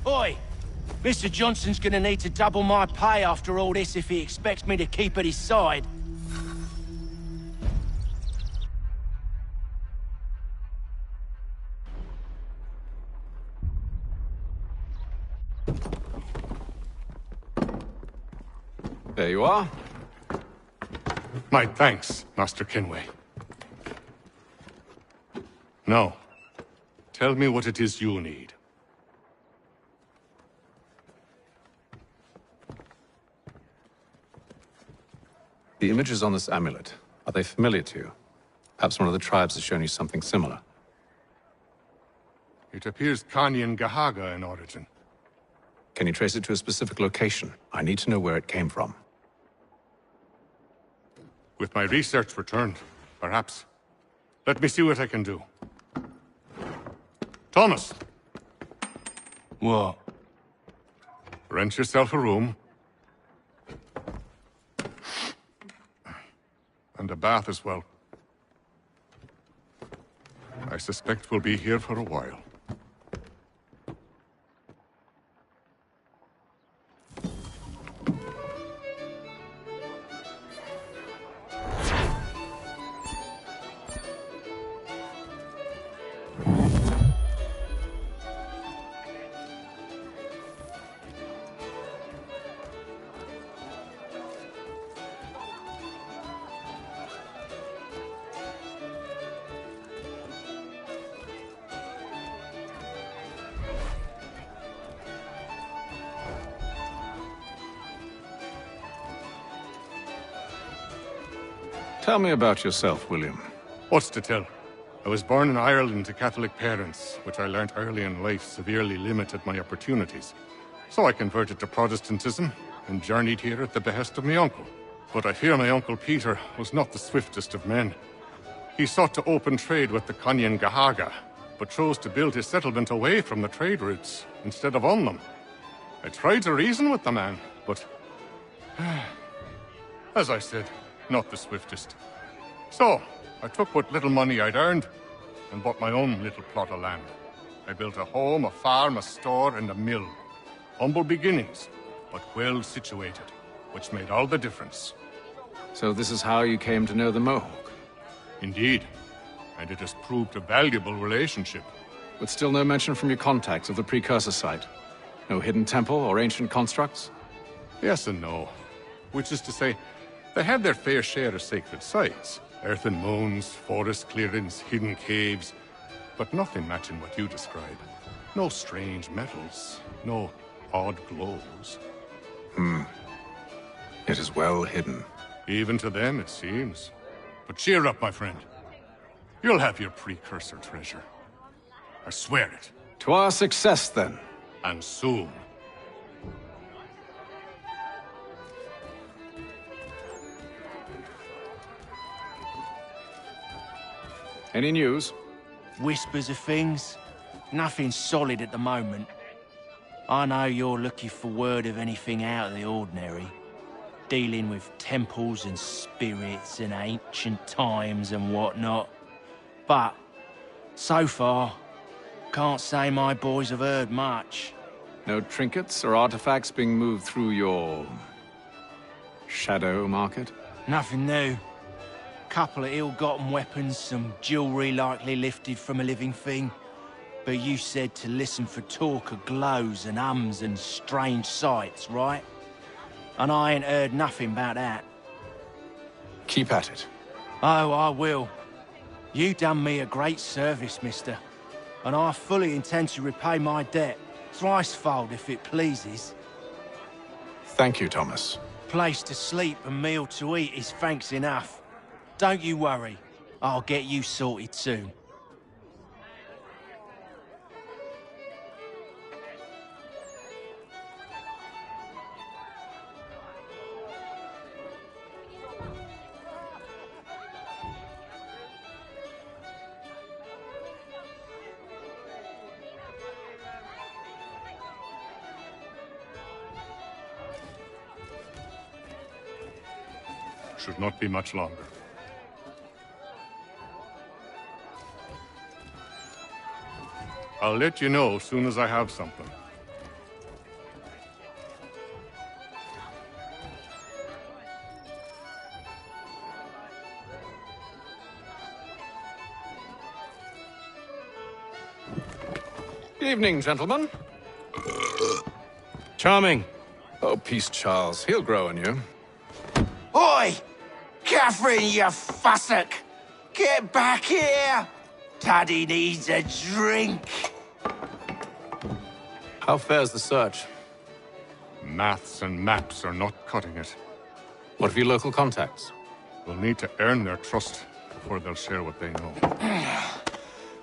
Oi! Mr. Johnson's gonna need to double my pay after all this if he expects me to keep at his side. There you are. My thanks, Master Kenway. Now, tell me what it is you need. The images on this amulet, are they familiar to you? Perhaps one of the tribes has shown you something similar. It appears Kanyan Gahaga in origin. Can you trace it to a specific location? I need to know where it came from. With my research returned, perhaps. Let me see what I can do. Thomas! What? Rent yourself a room. And a bath as well. I suspect we'll be here for a while. Tell me about yourself, William. What's to tell? I was born in Ireland to Catholic parents, which I learnt early in life severely limited my opportunities. So I converted to Protestantism and journeyed here at the behest of my uncle. But I fear my uncle Peter was not the swiftest of men. He sought to open trade with the Conyan Gahaga, but chose to build his settlement away from the trade routes instead of on them. I tried to reason with the man, but as I said, not the swiftest. So, I took what little money I'd earned and bought my own little plot of land. I built a home, a farm, a store, and a mill. Humble beginnings, but well situated, which made all the difference. So this is how you came to know the Mohawk? Indeed, and it has proved a valuable relationship. But still no mention from your contacts of the precursor site? No hidden temple or ancient constructs? Yes and no. Which is to say, they had their fair share of sacred sites. Earthen mounds, forest clearings, hidden caves. But nothing matching what you describe. No strange metals, no odd glows. It is well hidden. Even to them, it seems. But cheer up, my friend. You'll have your precursor treasure. I swear it. To our success, then. And soon. Any news? Whispers of things. Nothing solid at the moment. I know you're looking for word of anything out of the ordinary. Dealing with temples and spirits and ancient times and whatnot. But, so far, can't say my boys have heard much. No trinkets or artifacts being moved through your... shadow market? Nothing new. Couple of ill-gotten weapons, some jewelry likely lifted from a living thing. But you said to listen for talk of glows and ums and strange sights, right? And I ain't heard nothing about that. Keep at it. Oh, I will. You done me a great service, mister. And I fully intend to repay my debt. Thricefold, if it pleases. Thank you, Thomas. Place to sleep and meal to eat is thanks enough. Don't you worry. I'll get you sorted soon. Should not be much longer. I'll let you know as soon as I have something. Good evening, gentlemen. Charming. Oh, peace, Charles. He'll grow on you. Oi! Catherine, you fussock! Get back here! Taddy needs a drink. How fares the search? Maths and maps are not cutting it. What of your local contacts? We'll need to earn their trust before they'll share what they know.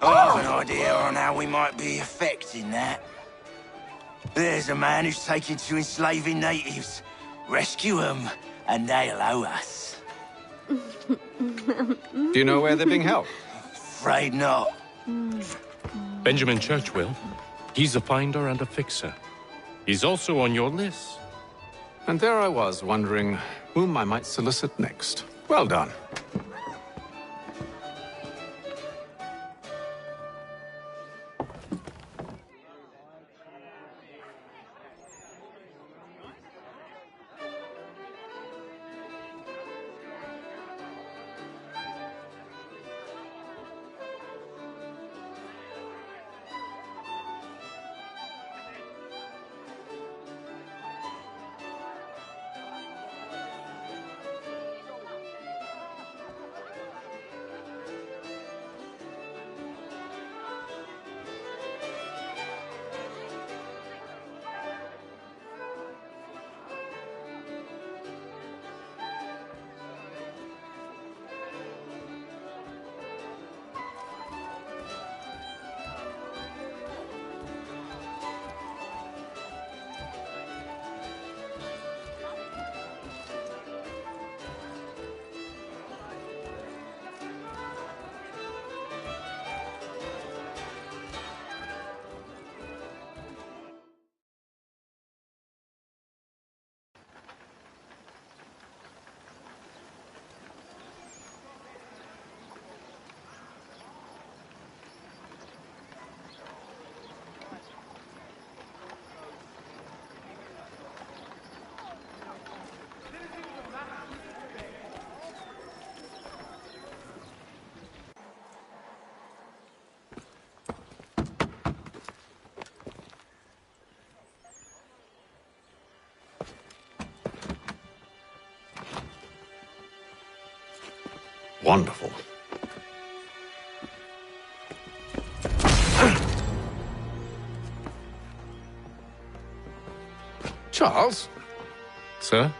I have an idea on how we might be affecting that. There's a man who's taken to enslaving natives. Rescue them, and they'll owe us. Do you know where they're being held? Afraid not. Benjamin Churchwill. He's a finder and a fixer. He's also on your list. And there I was, wondering whom I might solicit next. Well done. Wonderful. Charles? Sir?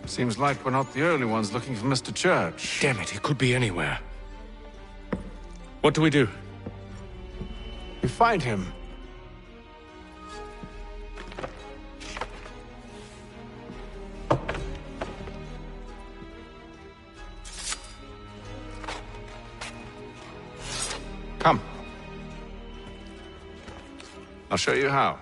Seems like we're not the only ones looking for Mr. Church. Damn it, he could be anywhere. What do we do? You find him. Come. I'll show you how.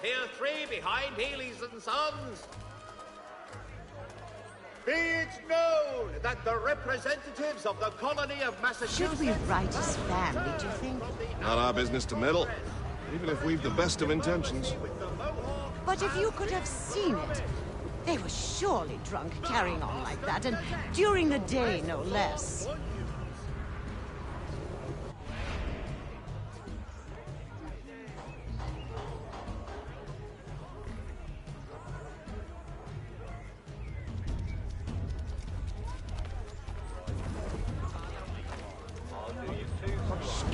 Pier 3 behind Healy's and Sons. Be it known that the representatives of the colony of Massachusetts... Should we write his family, do you think? Not our business to meddle, even if we've the best of intentions. But if you could have seen it, they were surely drunk carrying on like that, and during the day, no less.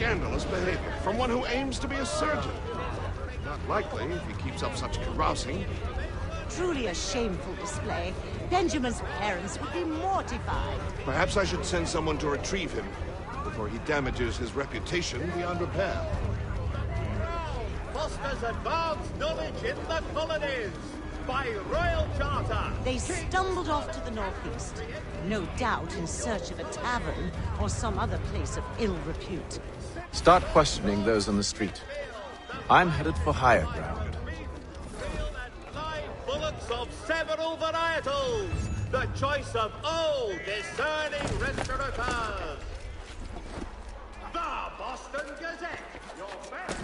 Scandalous behavior from one who aims to be a surgeon. Not likely if he keeps up such carousing. Truly a shameful display. Benjamin's parents would be mortified. Perhaps I should send someone to retrieve him before he damages his reputation beyond repair. Fosters advanced knowledge in the colonies by royal charter. They stumbled off to the northeast, no doubt in search of a tavern or some other place of ill repute. Start questioning those on the street. I'm headed for higher ground. Bullets of several varietals. The choice of old, discerning restaurateurs. The Boston Gazette. Your best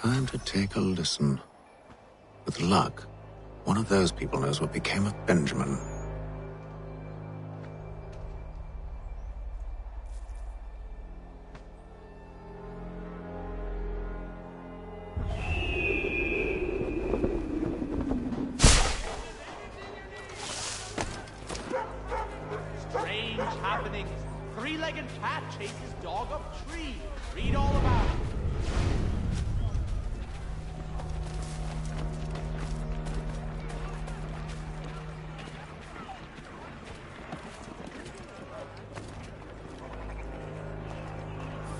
Time to take a listen. With luck, one of those people knows what became of Benjamin. strange happenings Three-legged cat chases dog up tree. Read all about it.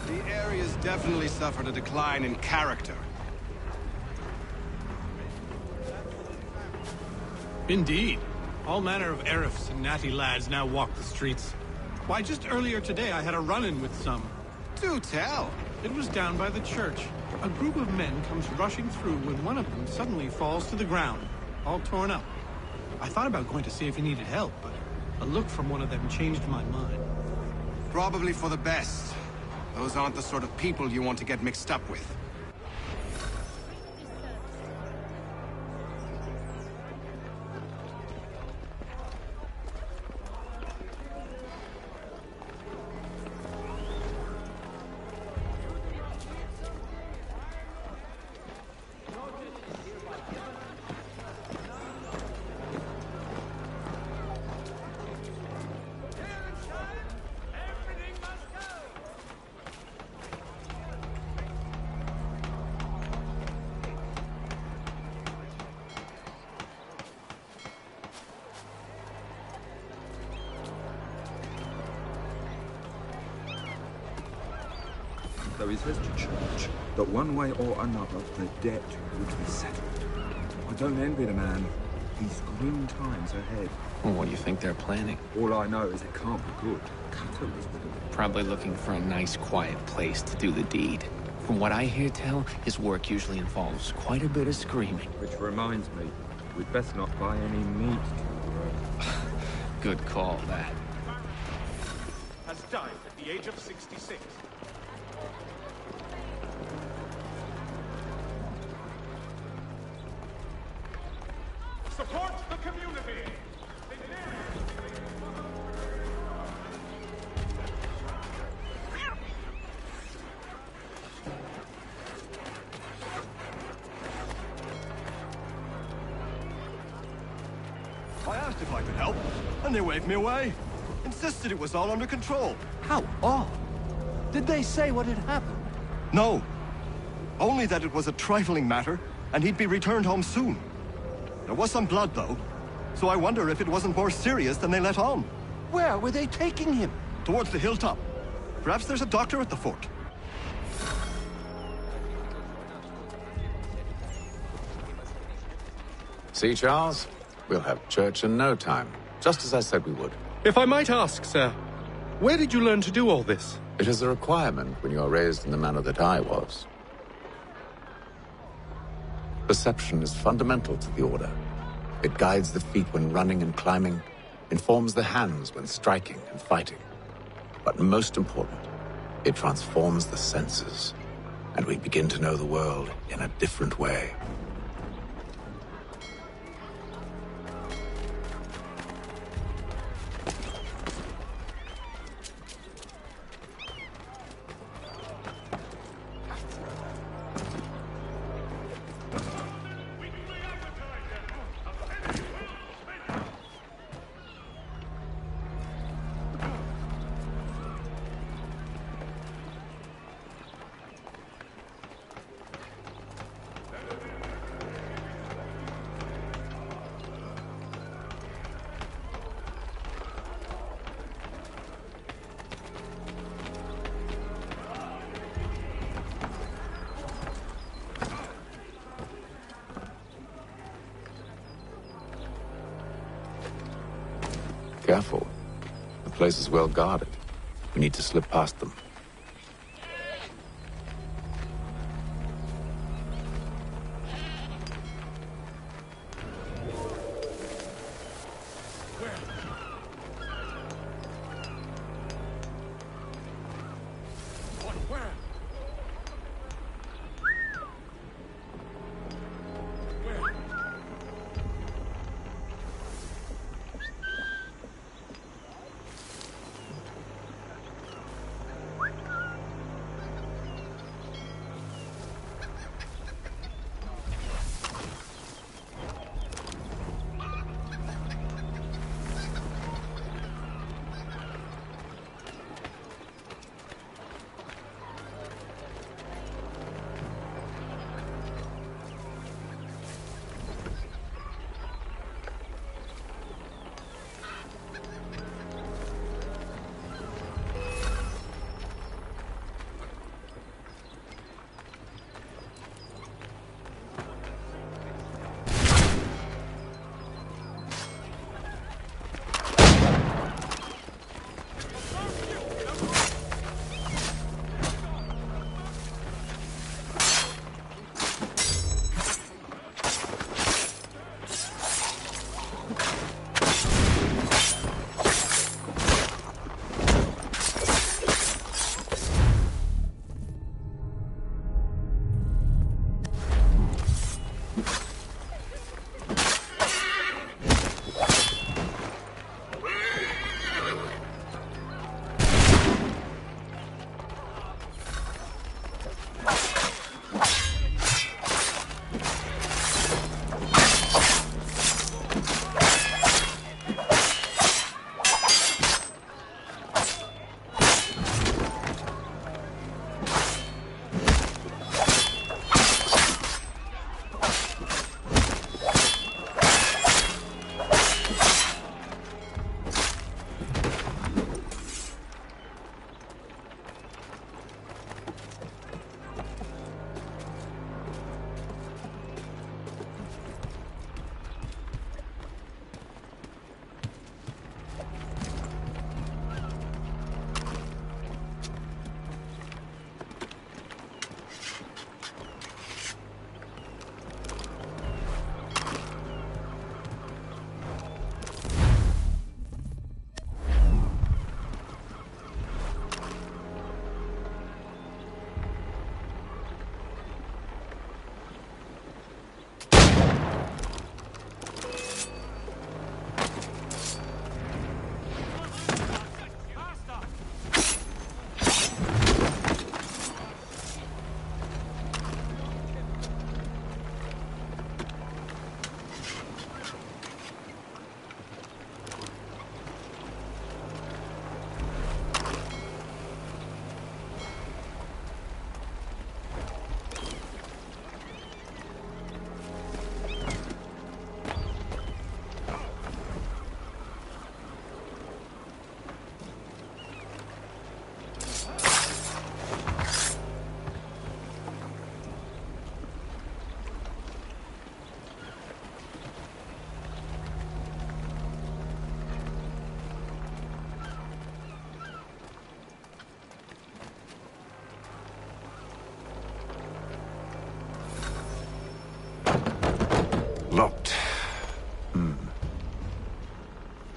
The area's definitely suffered a decline in character. Indeed. All manner of Arifs and natty lads now walk the streets. Why, just earlier today I had a run-in with some. Do tell! It was down by the church. A group of men comes rushing through when one of them suddenly falls to the ground, all torn up. I thought about going to see if he needed help, but a look from one of them changed my mind. Probably for the best. Those aren't the sort of people you want to get mixed up with. Though he says to church that one way or another the debt would be settled. I don't envy the man. He's grim times ahead. Well, what do you think they're planning? All I know is it can't be good. Catalyst would have Probably looking for a nice, quiet place to do the deed. From what I hear tell, his work usually involves quite a bit of screaming. Which reminds me, we'd best not buy any meat to Good call, that. Has died at the age of 66. Support the community! I asked if I could help, and they waved me away. Insisted it was all under control. How odd. Did they say what had happened? No. Only that it was a trifling matter, and he'd be returned home soon. There was some blood, though, so I wonder if it wasn't more serious than they let on. Where were they taking him? Towards the hilltop. Perhaps there's a doctor at the fort. See, Charles? We'll have church in no time, just as I said we would. If I might ask, sir, where did you learn to do all this? It is a requirement when you are raised in the manner that I was. Perception is fundamental to the Order. It guides the feet when running and climbing, informs the hands when striking and fighting. But most important, it transforms the senses, and we begin to know the world in a different way. Careful. The place is well guarded. We need to slip past them.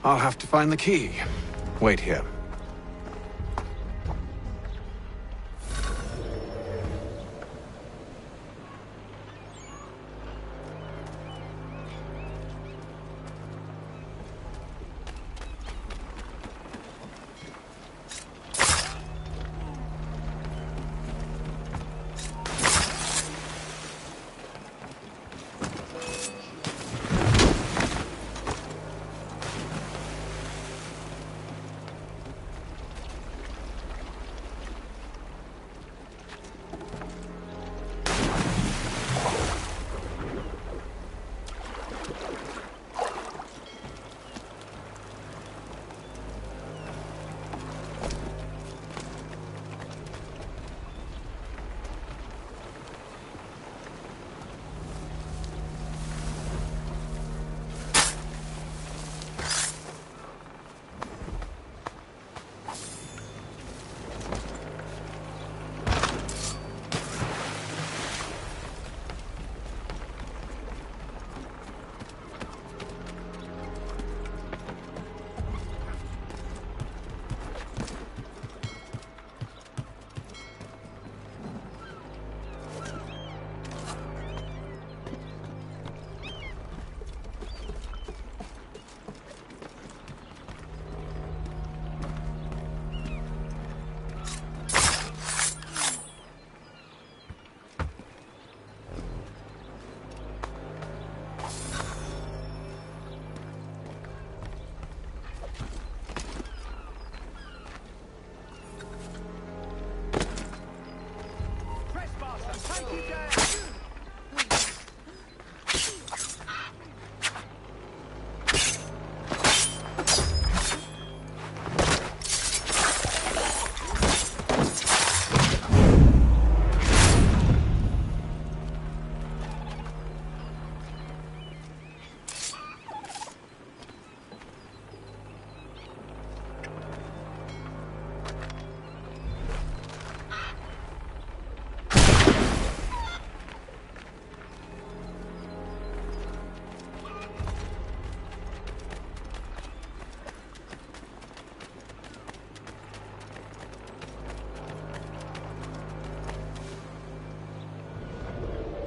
I'll have to find the key. Wait here.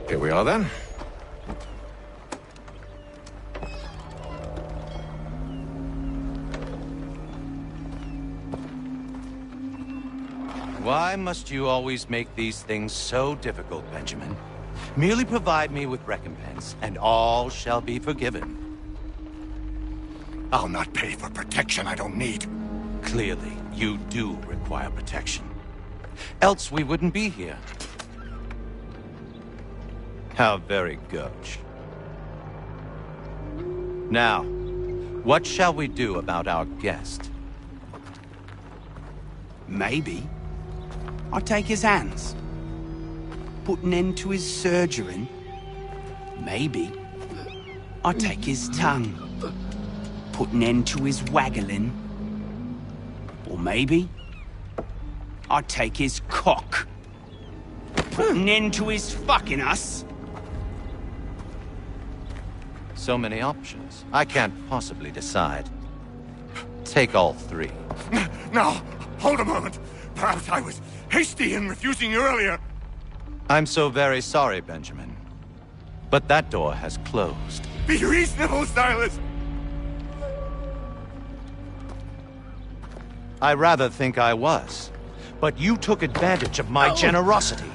Here we are, then. Why must you always make these things so difficult, Benjamin? Merely provide me with recompense, and all shall be forgiven. I'll not pay for protection I don't need. Clearly, you do require protection. Else we wouldn't be here. How very gauche. Now, what shall we do about our guest? Maybe I'll take his hands. Put an end to his surgering. Maybe I'll take his tongue. Put an end to his waggling. Or maybe I'll take his cock. Put an end to his fucking us. So many options. I can't possibly decide. Take all three. Now, hold a moment. Perhaps I was hasty in refusing you earlier. I'm so very sorry, Benjamin. But that door has closed. Be reasonable, Silas. I rather think I was. But you took advantage of my generosity.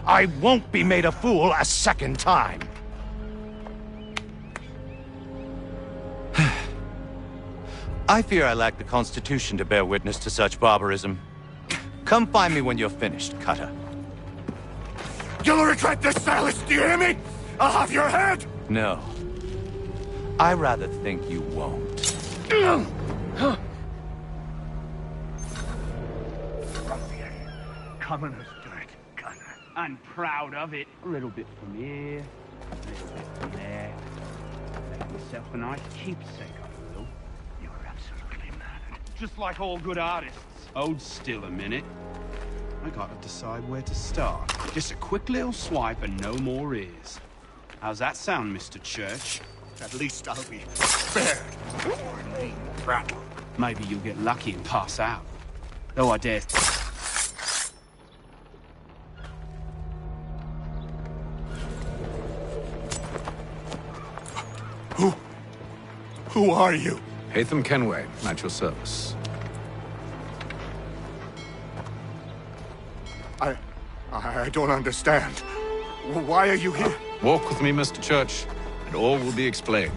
I won't be made a fool a second time. I fear I lack the constitution to bear witness to such barbarism. Come find me when you're finished, Cutter. You'll regret this, Silas, do you hear me? I'll have your head! No. I rather think you won't. Commoners do it, Gunner. I'm proud of it. A little bit from here, a little bit from there. Make myself a nice keepsake, I will. You're absolutely mad. Just like all good artists. Hold still a minute. I gotta decide where to start. Just a quick little swipe and no more ears. How's that sound, Mr. Church? At least I'll be spared. prattle. Maybe you'll get lucky and pass out. Though I dare... Who are you? Haytham Kenway, at your service. I don't understand. Why are you here? Walk with me, Mr. Church, and all will be explained.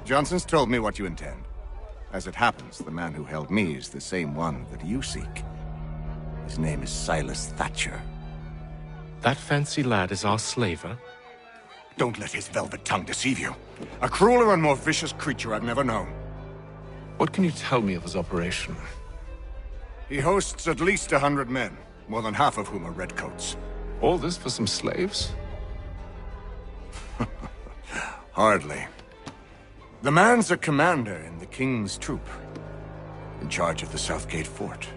Johnson's told me what you intend. As it happens, the man who held me is the same one that you seek. His name is Silas Thatcher. That fancy lad is our slaver? Don't let his velvet tongue deceive you. A crueler and more vicious creature I've never known. What can you tell me of his operation? He hosts at least 100 men, more than half of whom are redcoats. All this for some slaves? Hardly. The man's a commander in the King's troop, in charge of the Southgate Fort.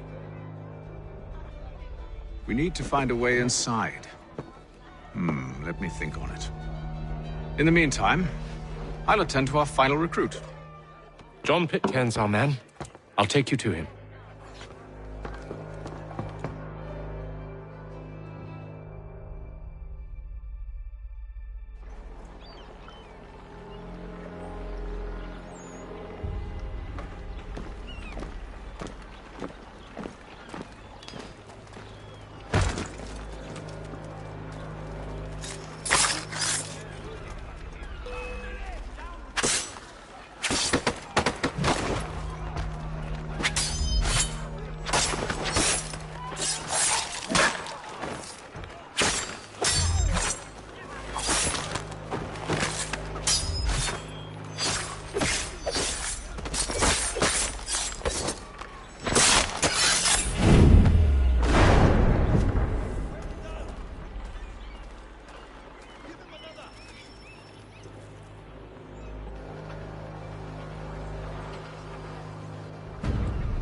We need to find a way inside. Let me think on it. In the meantime, I'll attend to our final recruit. John Pitcairn's our man. I'll take you to him.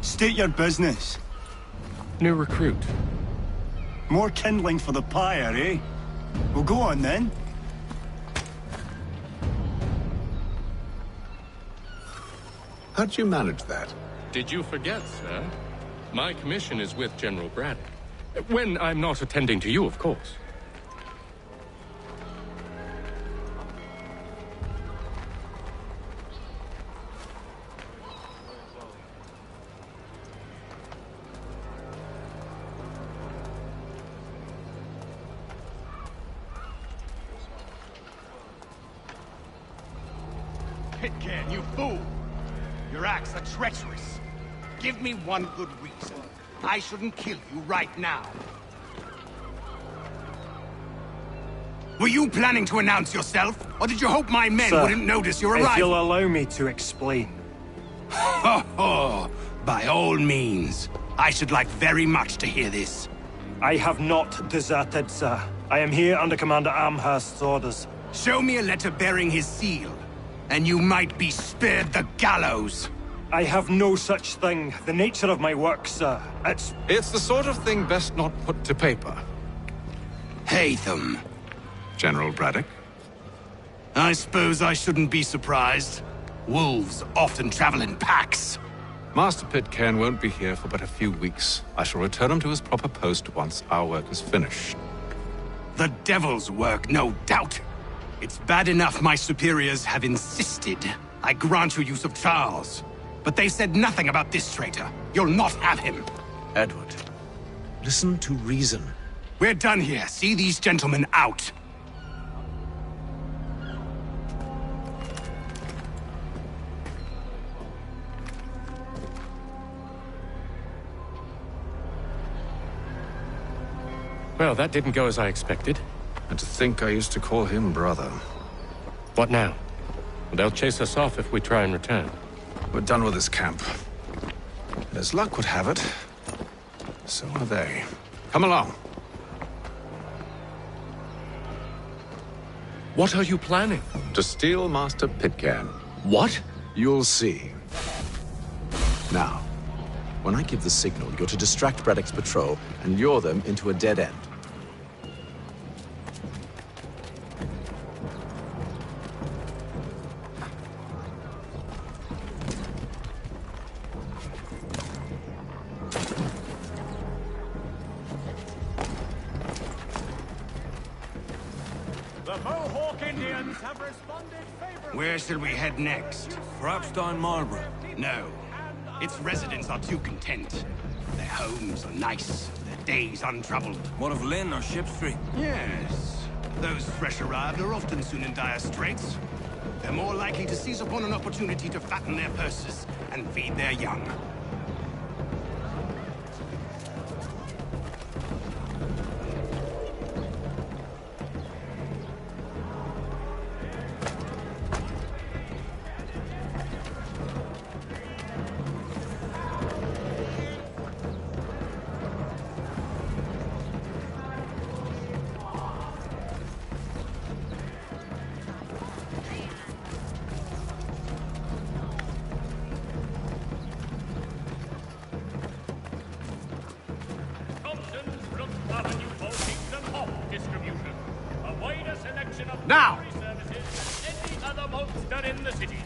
State your business. New recruit. More kindling for the pyre, eh? Well, go on then. How'd you manage that? Did you forget, sir? My commission is with General Braddock. When I'm not attending to you, of course. Pitcairn, you fool! Your acts are treacherous. Give me one good reason. I shouldn't kill you right now. Were you planning to announce yourself? Or did you hope my men wouldn't notice your arrival? If you'll allow me to explain. Ho ho! By all means. I should like very much to hear this. I have not deserted, sir. I am here under Commander Amherst's orders. Show me a letter bearing his seal, and you might be spared the gallows. I have no such thing. The nature of my work, sir, It's the sort of thing best not put to paper. Haytham. General Braddock? I suppose I shouldn't be surprised. Wolves often travel in packs. Master Pitcairn won't be here for but a few weeks. I shall return him to his proper post once our work is finished. The devil's work, no doubt. It's bad enough my superiors have insisted I grant you use of Charles. But they said nothing about this traitor. You'll not have him. Edward, listen to reason. We're done here. See these gentlemen out. Well, that didn't go as I expected. And to think I used to call him brother. What now? They'll chase us off if we try and return. We're done with this camp. And as luck would have it, so are they. Come along. What are you planning? To steal Master Pitcairn. What? You'll see. Now, when I give the signal, you're to distract Braddock's patrol and lure them into a dead end. The Mohawk Indians have responded favorably. Where shall we head next? Perhaps down Marlborough. No. Its residents are too content. Their homes are nice, their days untroubled. What of Lynn or Ship Street? Yes. Those fresh arrived are often soon in dire straits. They're more likely to seize upon an opportunity to fatten their purses and feed their young. Now! Services than any other monster in the city.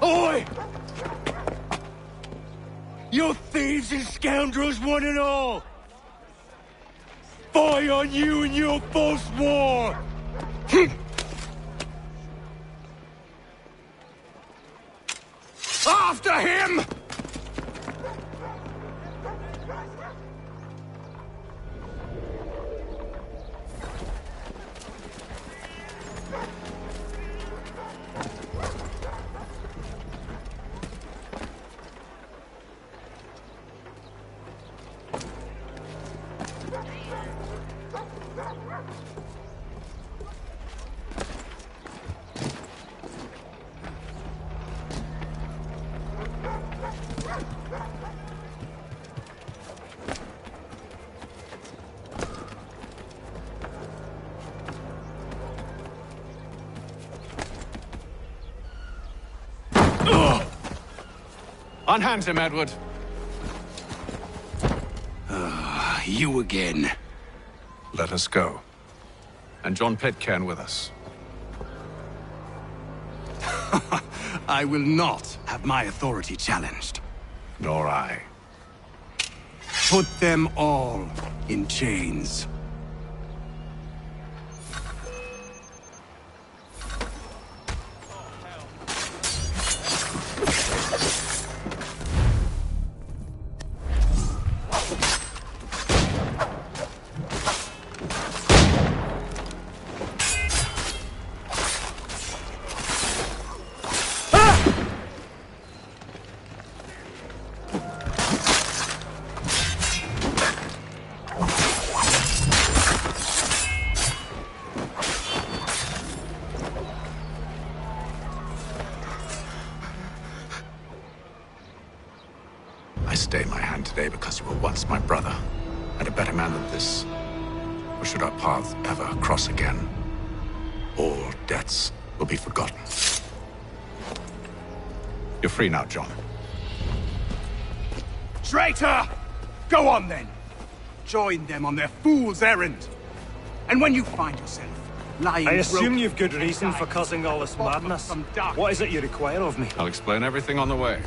Oi! You thieves and scoundrels, one and all! Fire on you and your false war! After him! Unhand him, Edward. You again. Let us go. And John Pitcairn with us. I will not have my authority challenged. Nor I. Put them all in chains. I stay my hand today because you were once my brother, and a better man than this. Or should our paths ever cross again, all debts will be forgotten. You're free now, John. Traitor! Go on then! Join them on their fool's errand! And when you find yourself lying I assume broken you've good reason for causing all this madness. What is it you require of me? I'll explain everything on the way.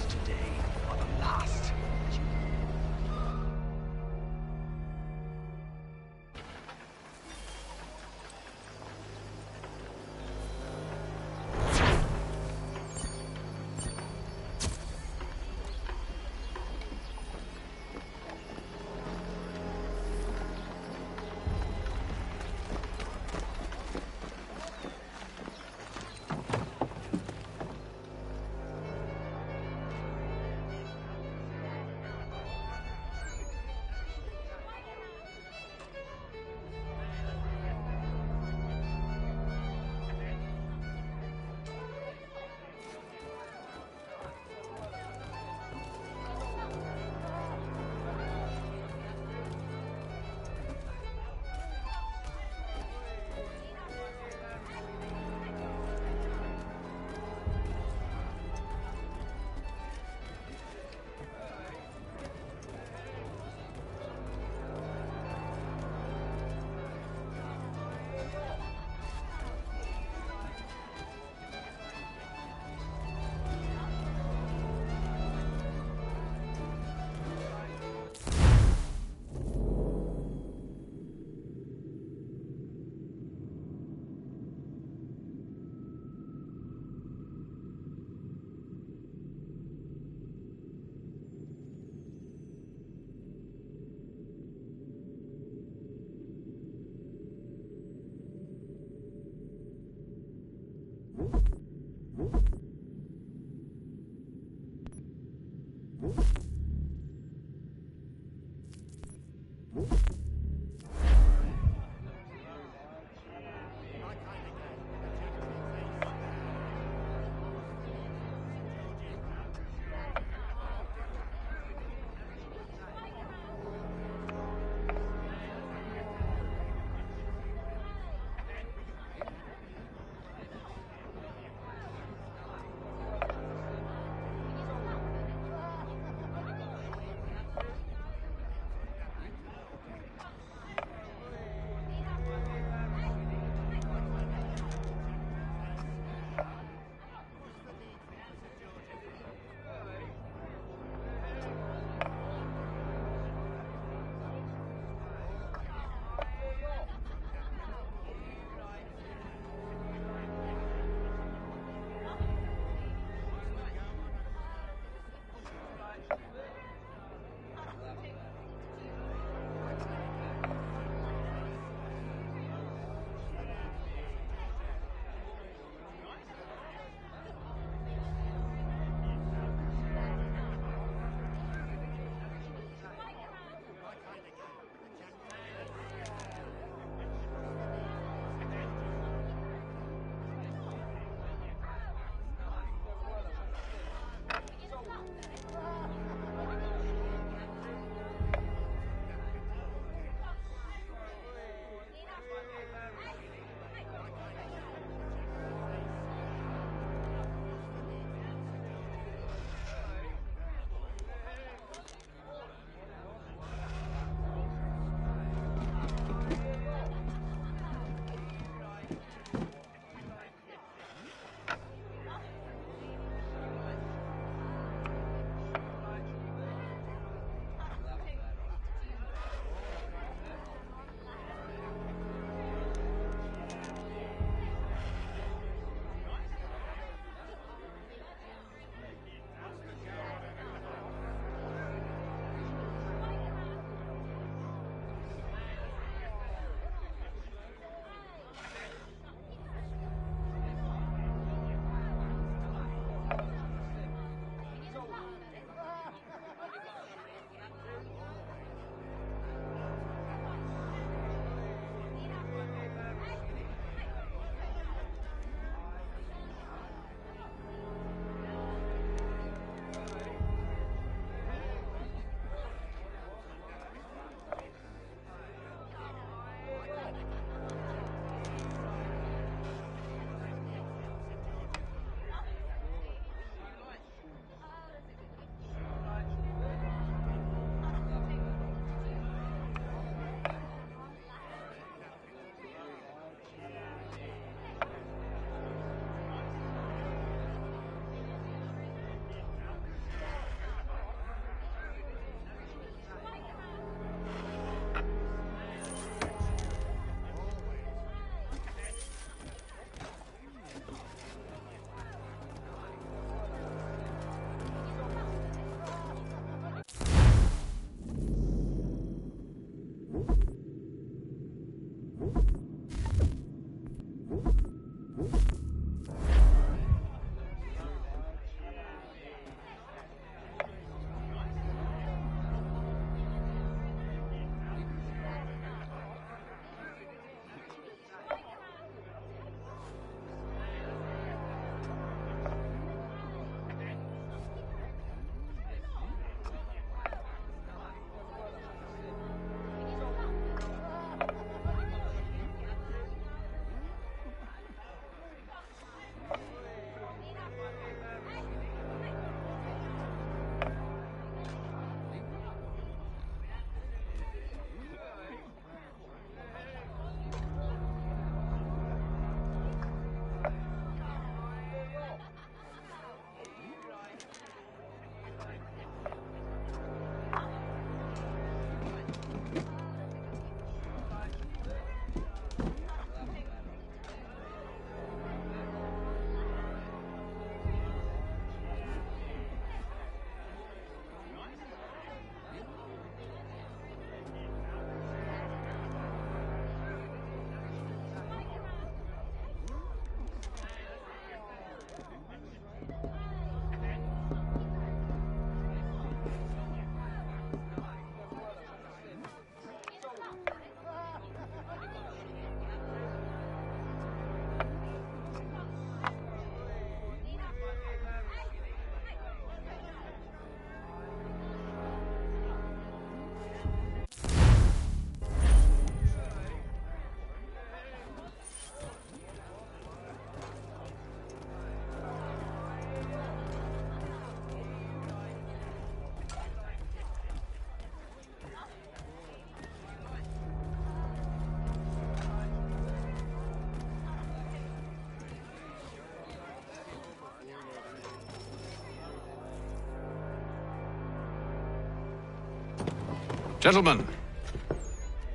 Gentlemen,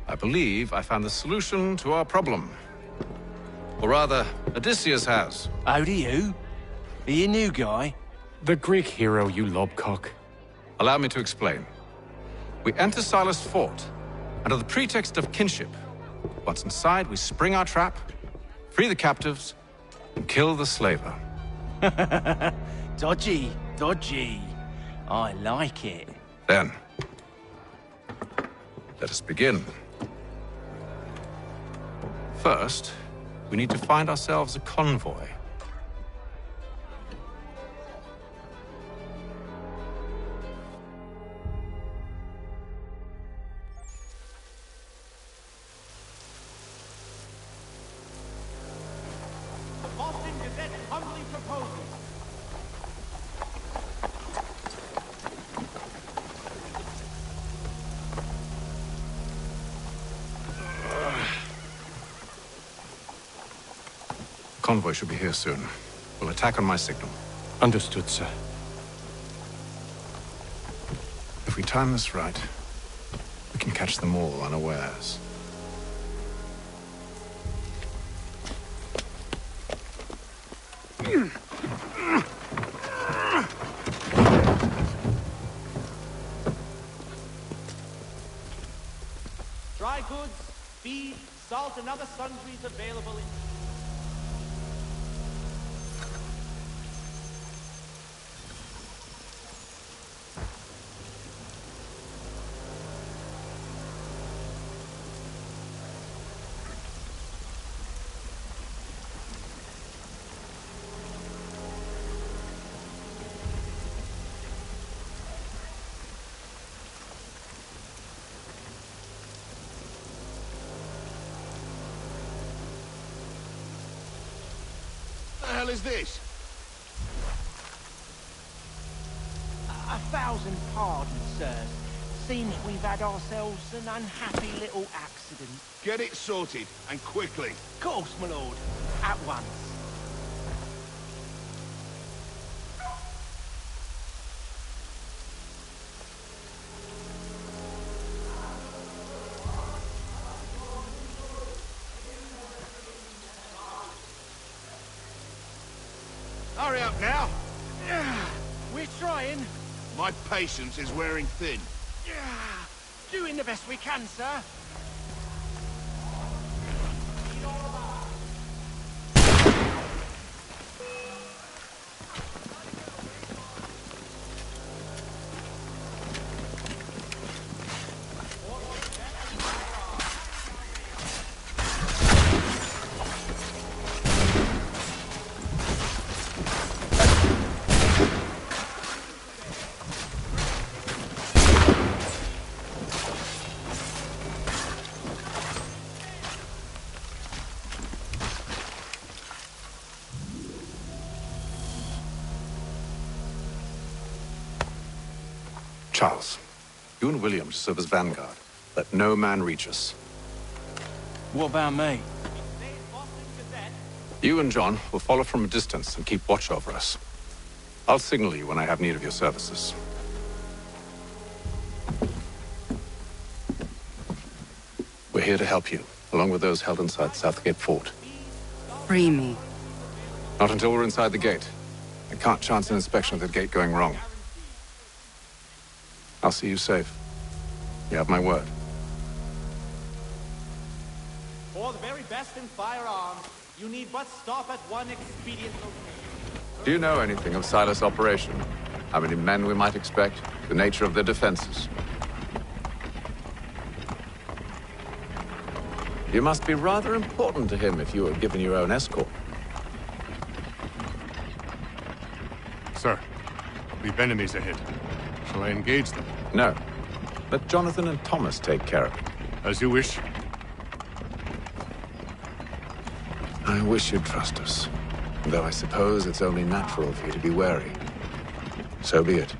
I believe I found the solution to our problem. Or rather, Odysseus has. Oh, do you? Are you a new guy? The Greek hero, you lobcock. Allow me to explain. We enter Silas' fort, under the pretext of kinship. Once inside, we spring our trap, free the captives, and kill the slaver. Dodgy, dodgy. I like it. Then, let us begin. First, we need to find ourselves a convoy. The Boston Gazette humbly proposes. Convoy should be here soon. We'll attack on my signal. Understood, sir. If we time this right, we can catch them all unawares. Dry goods, feed, salt, and other sundries available in... What the hell is this? 1,000 pardons, sirs. Seems we've had ourselves an unhappy little accident. Get it sorted, and quickly. Of course, my lord. At once. Hurry up now. We're trying. My patience is wearing thin. Doing the best we can, sir. Charles, you and William serve as vanguard. Let no man reach us. What about me? You and John will follow from a distance and keep watch over us. I'll signal you when I have need of your services. We're here to help you, along with those held inside Southgate Fort. Free me. Not until we're inside the gate. I can't chance an inspection of the gate going wrong. I'll see you safe. You have my word. For the very best in firearms, you need but stop at one expedient location. Do you know anything of Silas' operation? How many men we might expect? The nature of their defenses? You must be rather important to him if you were given your own escort. Sir, we've enemies ahead. Shall I engage them? No. Let Jonathan and Thomas take care of it. As you wish. I wish you'd trust us. Though I suppose it's only natural for you to be wary. So be it.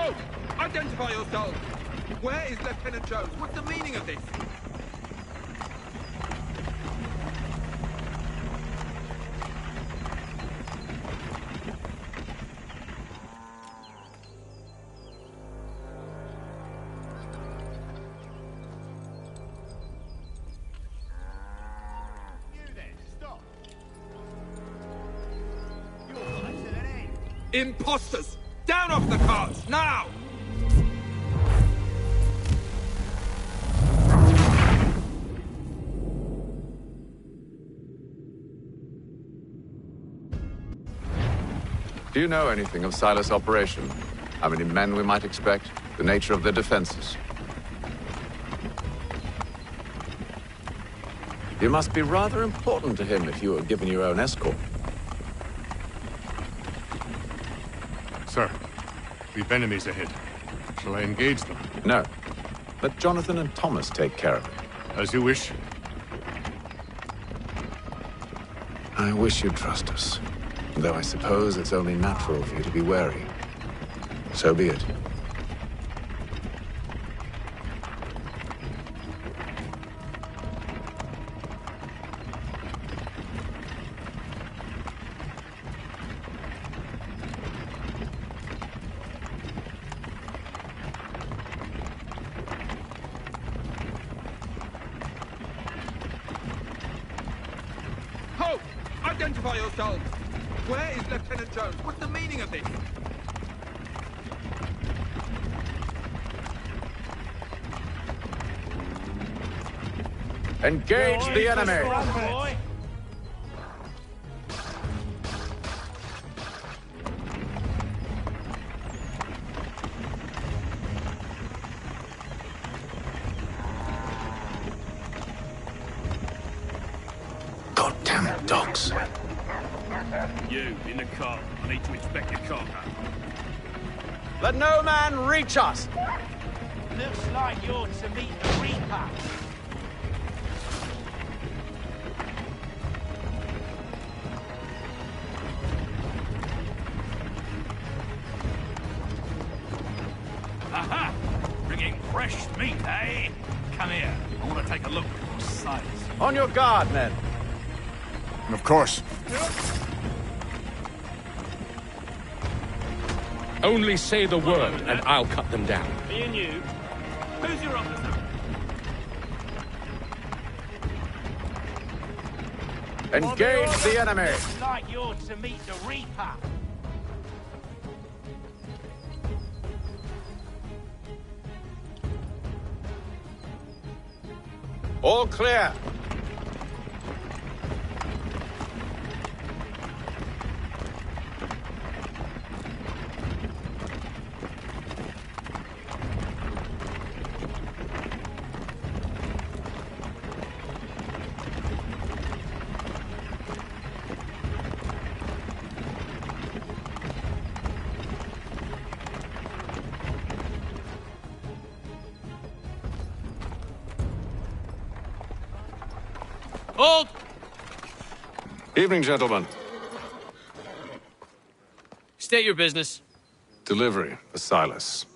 Halt! Identify yourselves! Where is Lieutenant Jones? What's the meaning of this? Imposters! Down off the carts, now! Do you know anything of Silas' operation? How many men we might expect? The nature of their defenses? You must be rather important to him if you were given your own escort. Sir, we've enemies ahead. Shall I engage them? No. Let Jonathan and Thomas take care of it. As you wish. I wish you'd trust us. Though I suppose it's only natural for you to be wary. So be it. Halt! Identify yourselves! Where is Lieutenant Jones? What's the meaning of this? Engage the enemy! Goddamn dogs. You, in the car. I need to inspect your cargo. Let no man reach us! Looks like you're to meet the Reaper. Aha! Bringing fresh meat, eh? Come here. I want to take a look at your size. On your guard, men. Of course. Only say the word, and I'll cut them down. Me and you. Who's your officer? Engage the enemy! Looks like you're to meet the Reaper. All clear. Hold! Evening, gentlemen. State your business. Delivery for Silas.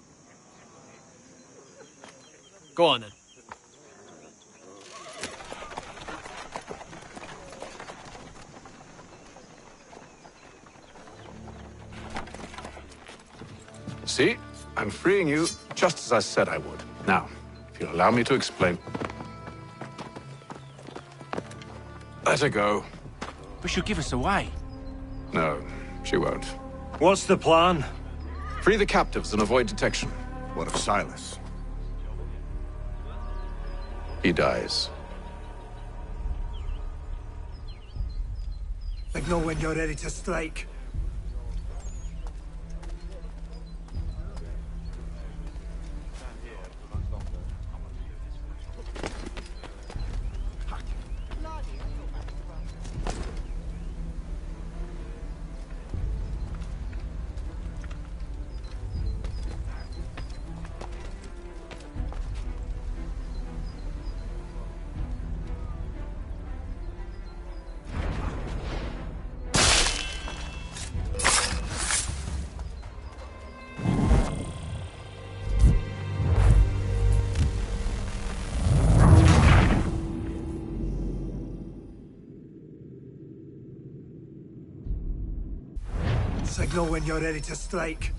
Go on, then. See? I'm freeing you just as I said I would. Now, if you'll allow me to explain... Let her go. But she'll give us away. No, she won't. What's the plan? Free the captives and avoid detection. What of Silas? He dies. Signal when you're ready to strike. Signal when you're ready to strike.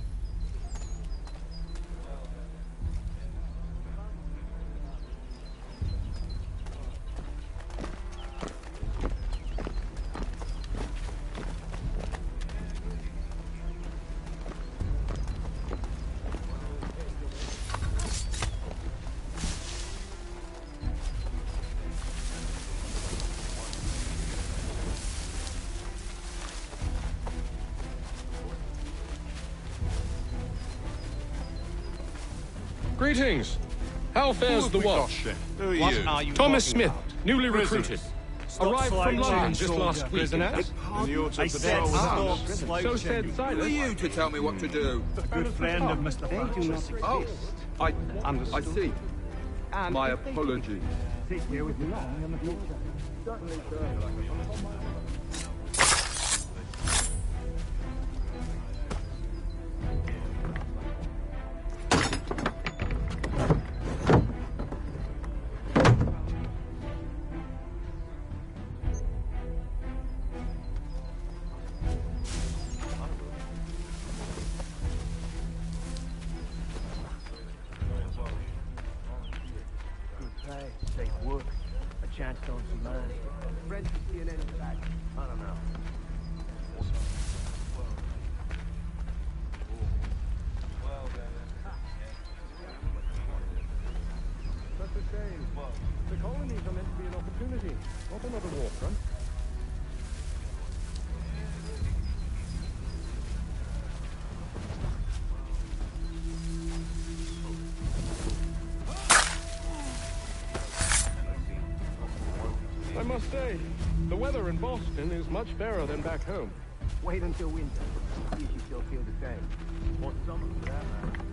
Greetings. How fares the watch? Who are you? Thomas Smith, newly recruited. Arrived from London just last week. I said So said Who Silas. are you to tell me what to do? A good friend of Mr. Francis. Oh, I see. My apologies. Take care with you long in the future. Certainly, sir. Safe work, a chance to own some land. Friends to see an end to that. I don't know. That's a shame. The colonies are meant to be an opportunity, not another war front. I must say, the weather in Boston is much fairer than back home. Wait until winter. See if you still feel the same. Or summer, for that matter.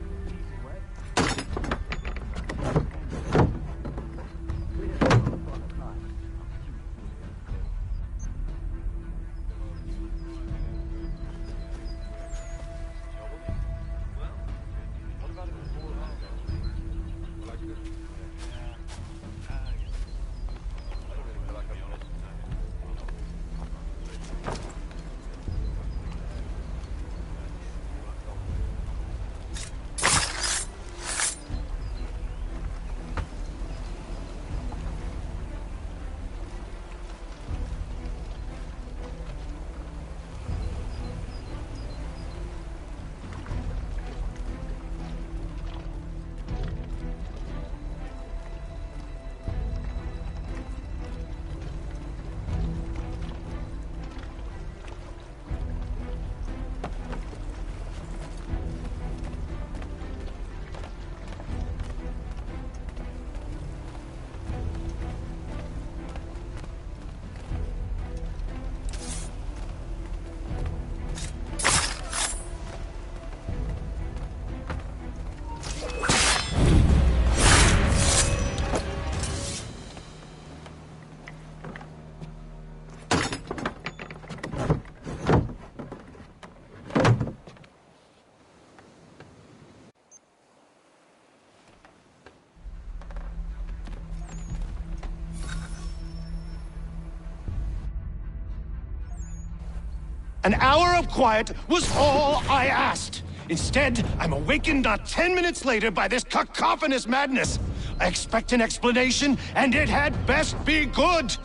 An hour of quiet was all I asked. Instead, I'm awakened not 10 minutes later by this cacophonous madness. I expect an explanation, and it had best be good.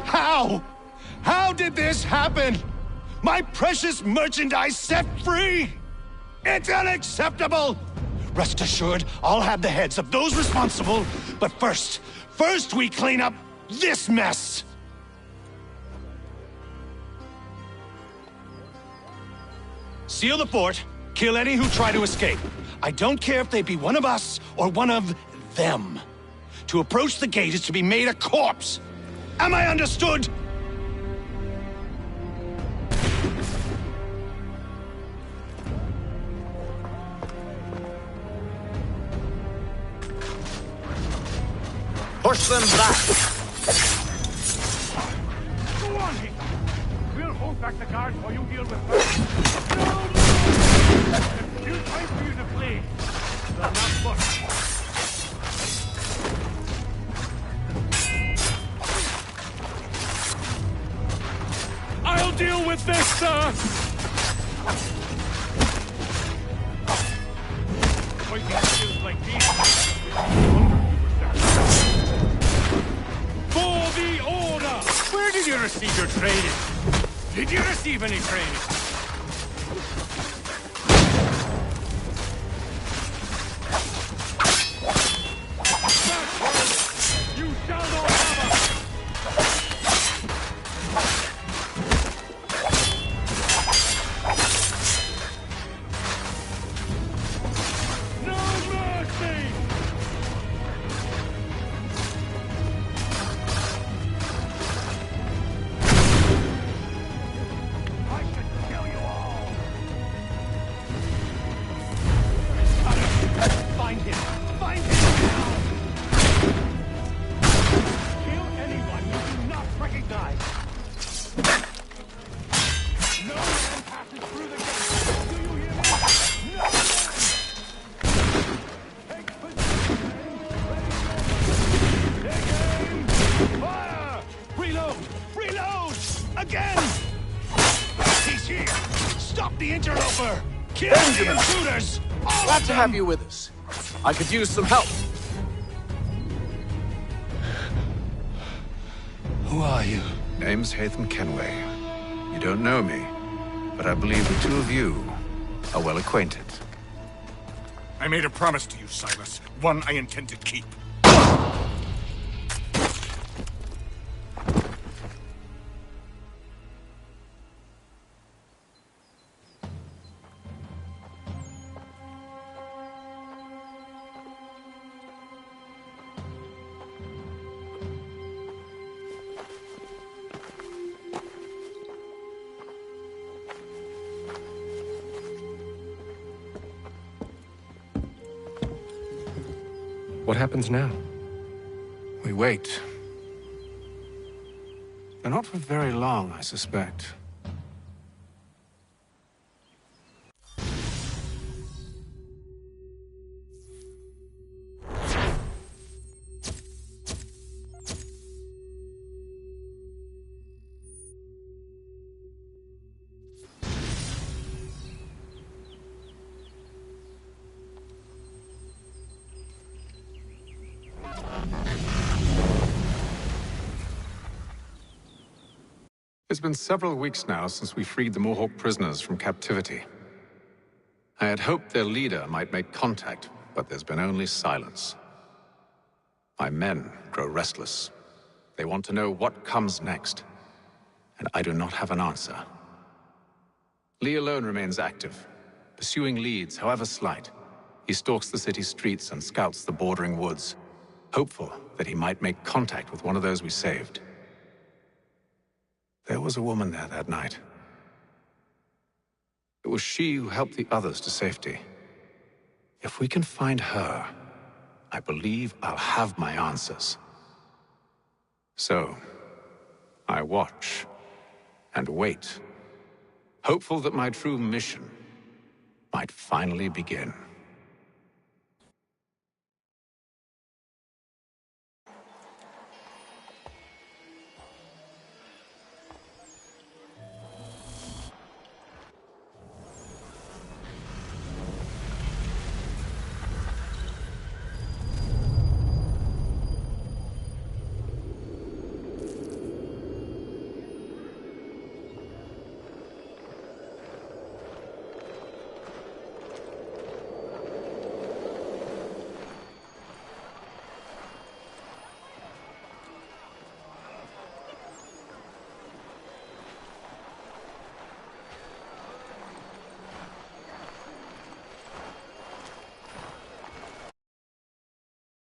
How? How did this happen? My precious merchandise set free! It's unacceptable! Rest assured, I'll have the heads of those responsible, but first we clean up this mess! Seal the fort, kill any who try to escape. I don't care if they be one of us or one of them. To approach the gate is to be made a corpse. Am I understood? Push them back! Go on, Heath. We'll hold back the guards while you deal with them. No! It's too time for you to play. They'll not push. I'll deal with this, sir! Fighting skills like these. For the order! Where did you receive your training? Did you receive any training? You shall not have us! No mercy! I should kill you all! Find him! Find him now! Kill anyone you do not recognize! No man passes through the gate! Do you hear me? No man! Take position! Take aim! Fire! Reload! Reload! Again! He's here! Stop the interloper! Kill the intruders! Glad to have you with us. I could use some help. Who are you? Name's Haytham Kenway. You don't know me, but I believe the two of you are well acquainted. I made a promise to you, Silas. One I intend to keep. What happens now? We wait. But not for very long, I suspect. It's been several weeks now since we freed the Mohawk prisoners from captivity. I had hoped their leader might make contact, but there's been only silence. My men grow restless. They want to know what comes next, and I do not have an answer. Lee alone remains active, pursuing leads, however slight. He stalks the city streets and scouts the bordering woods, hopeful that he might make contact with one of those we saved. There was a woman there that night. It was she who helped the others to safety. If we can find her, I believe I'll have my answers. So, I watch and wait, hopeful that my true mission might finally begin.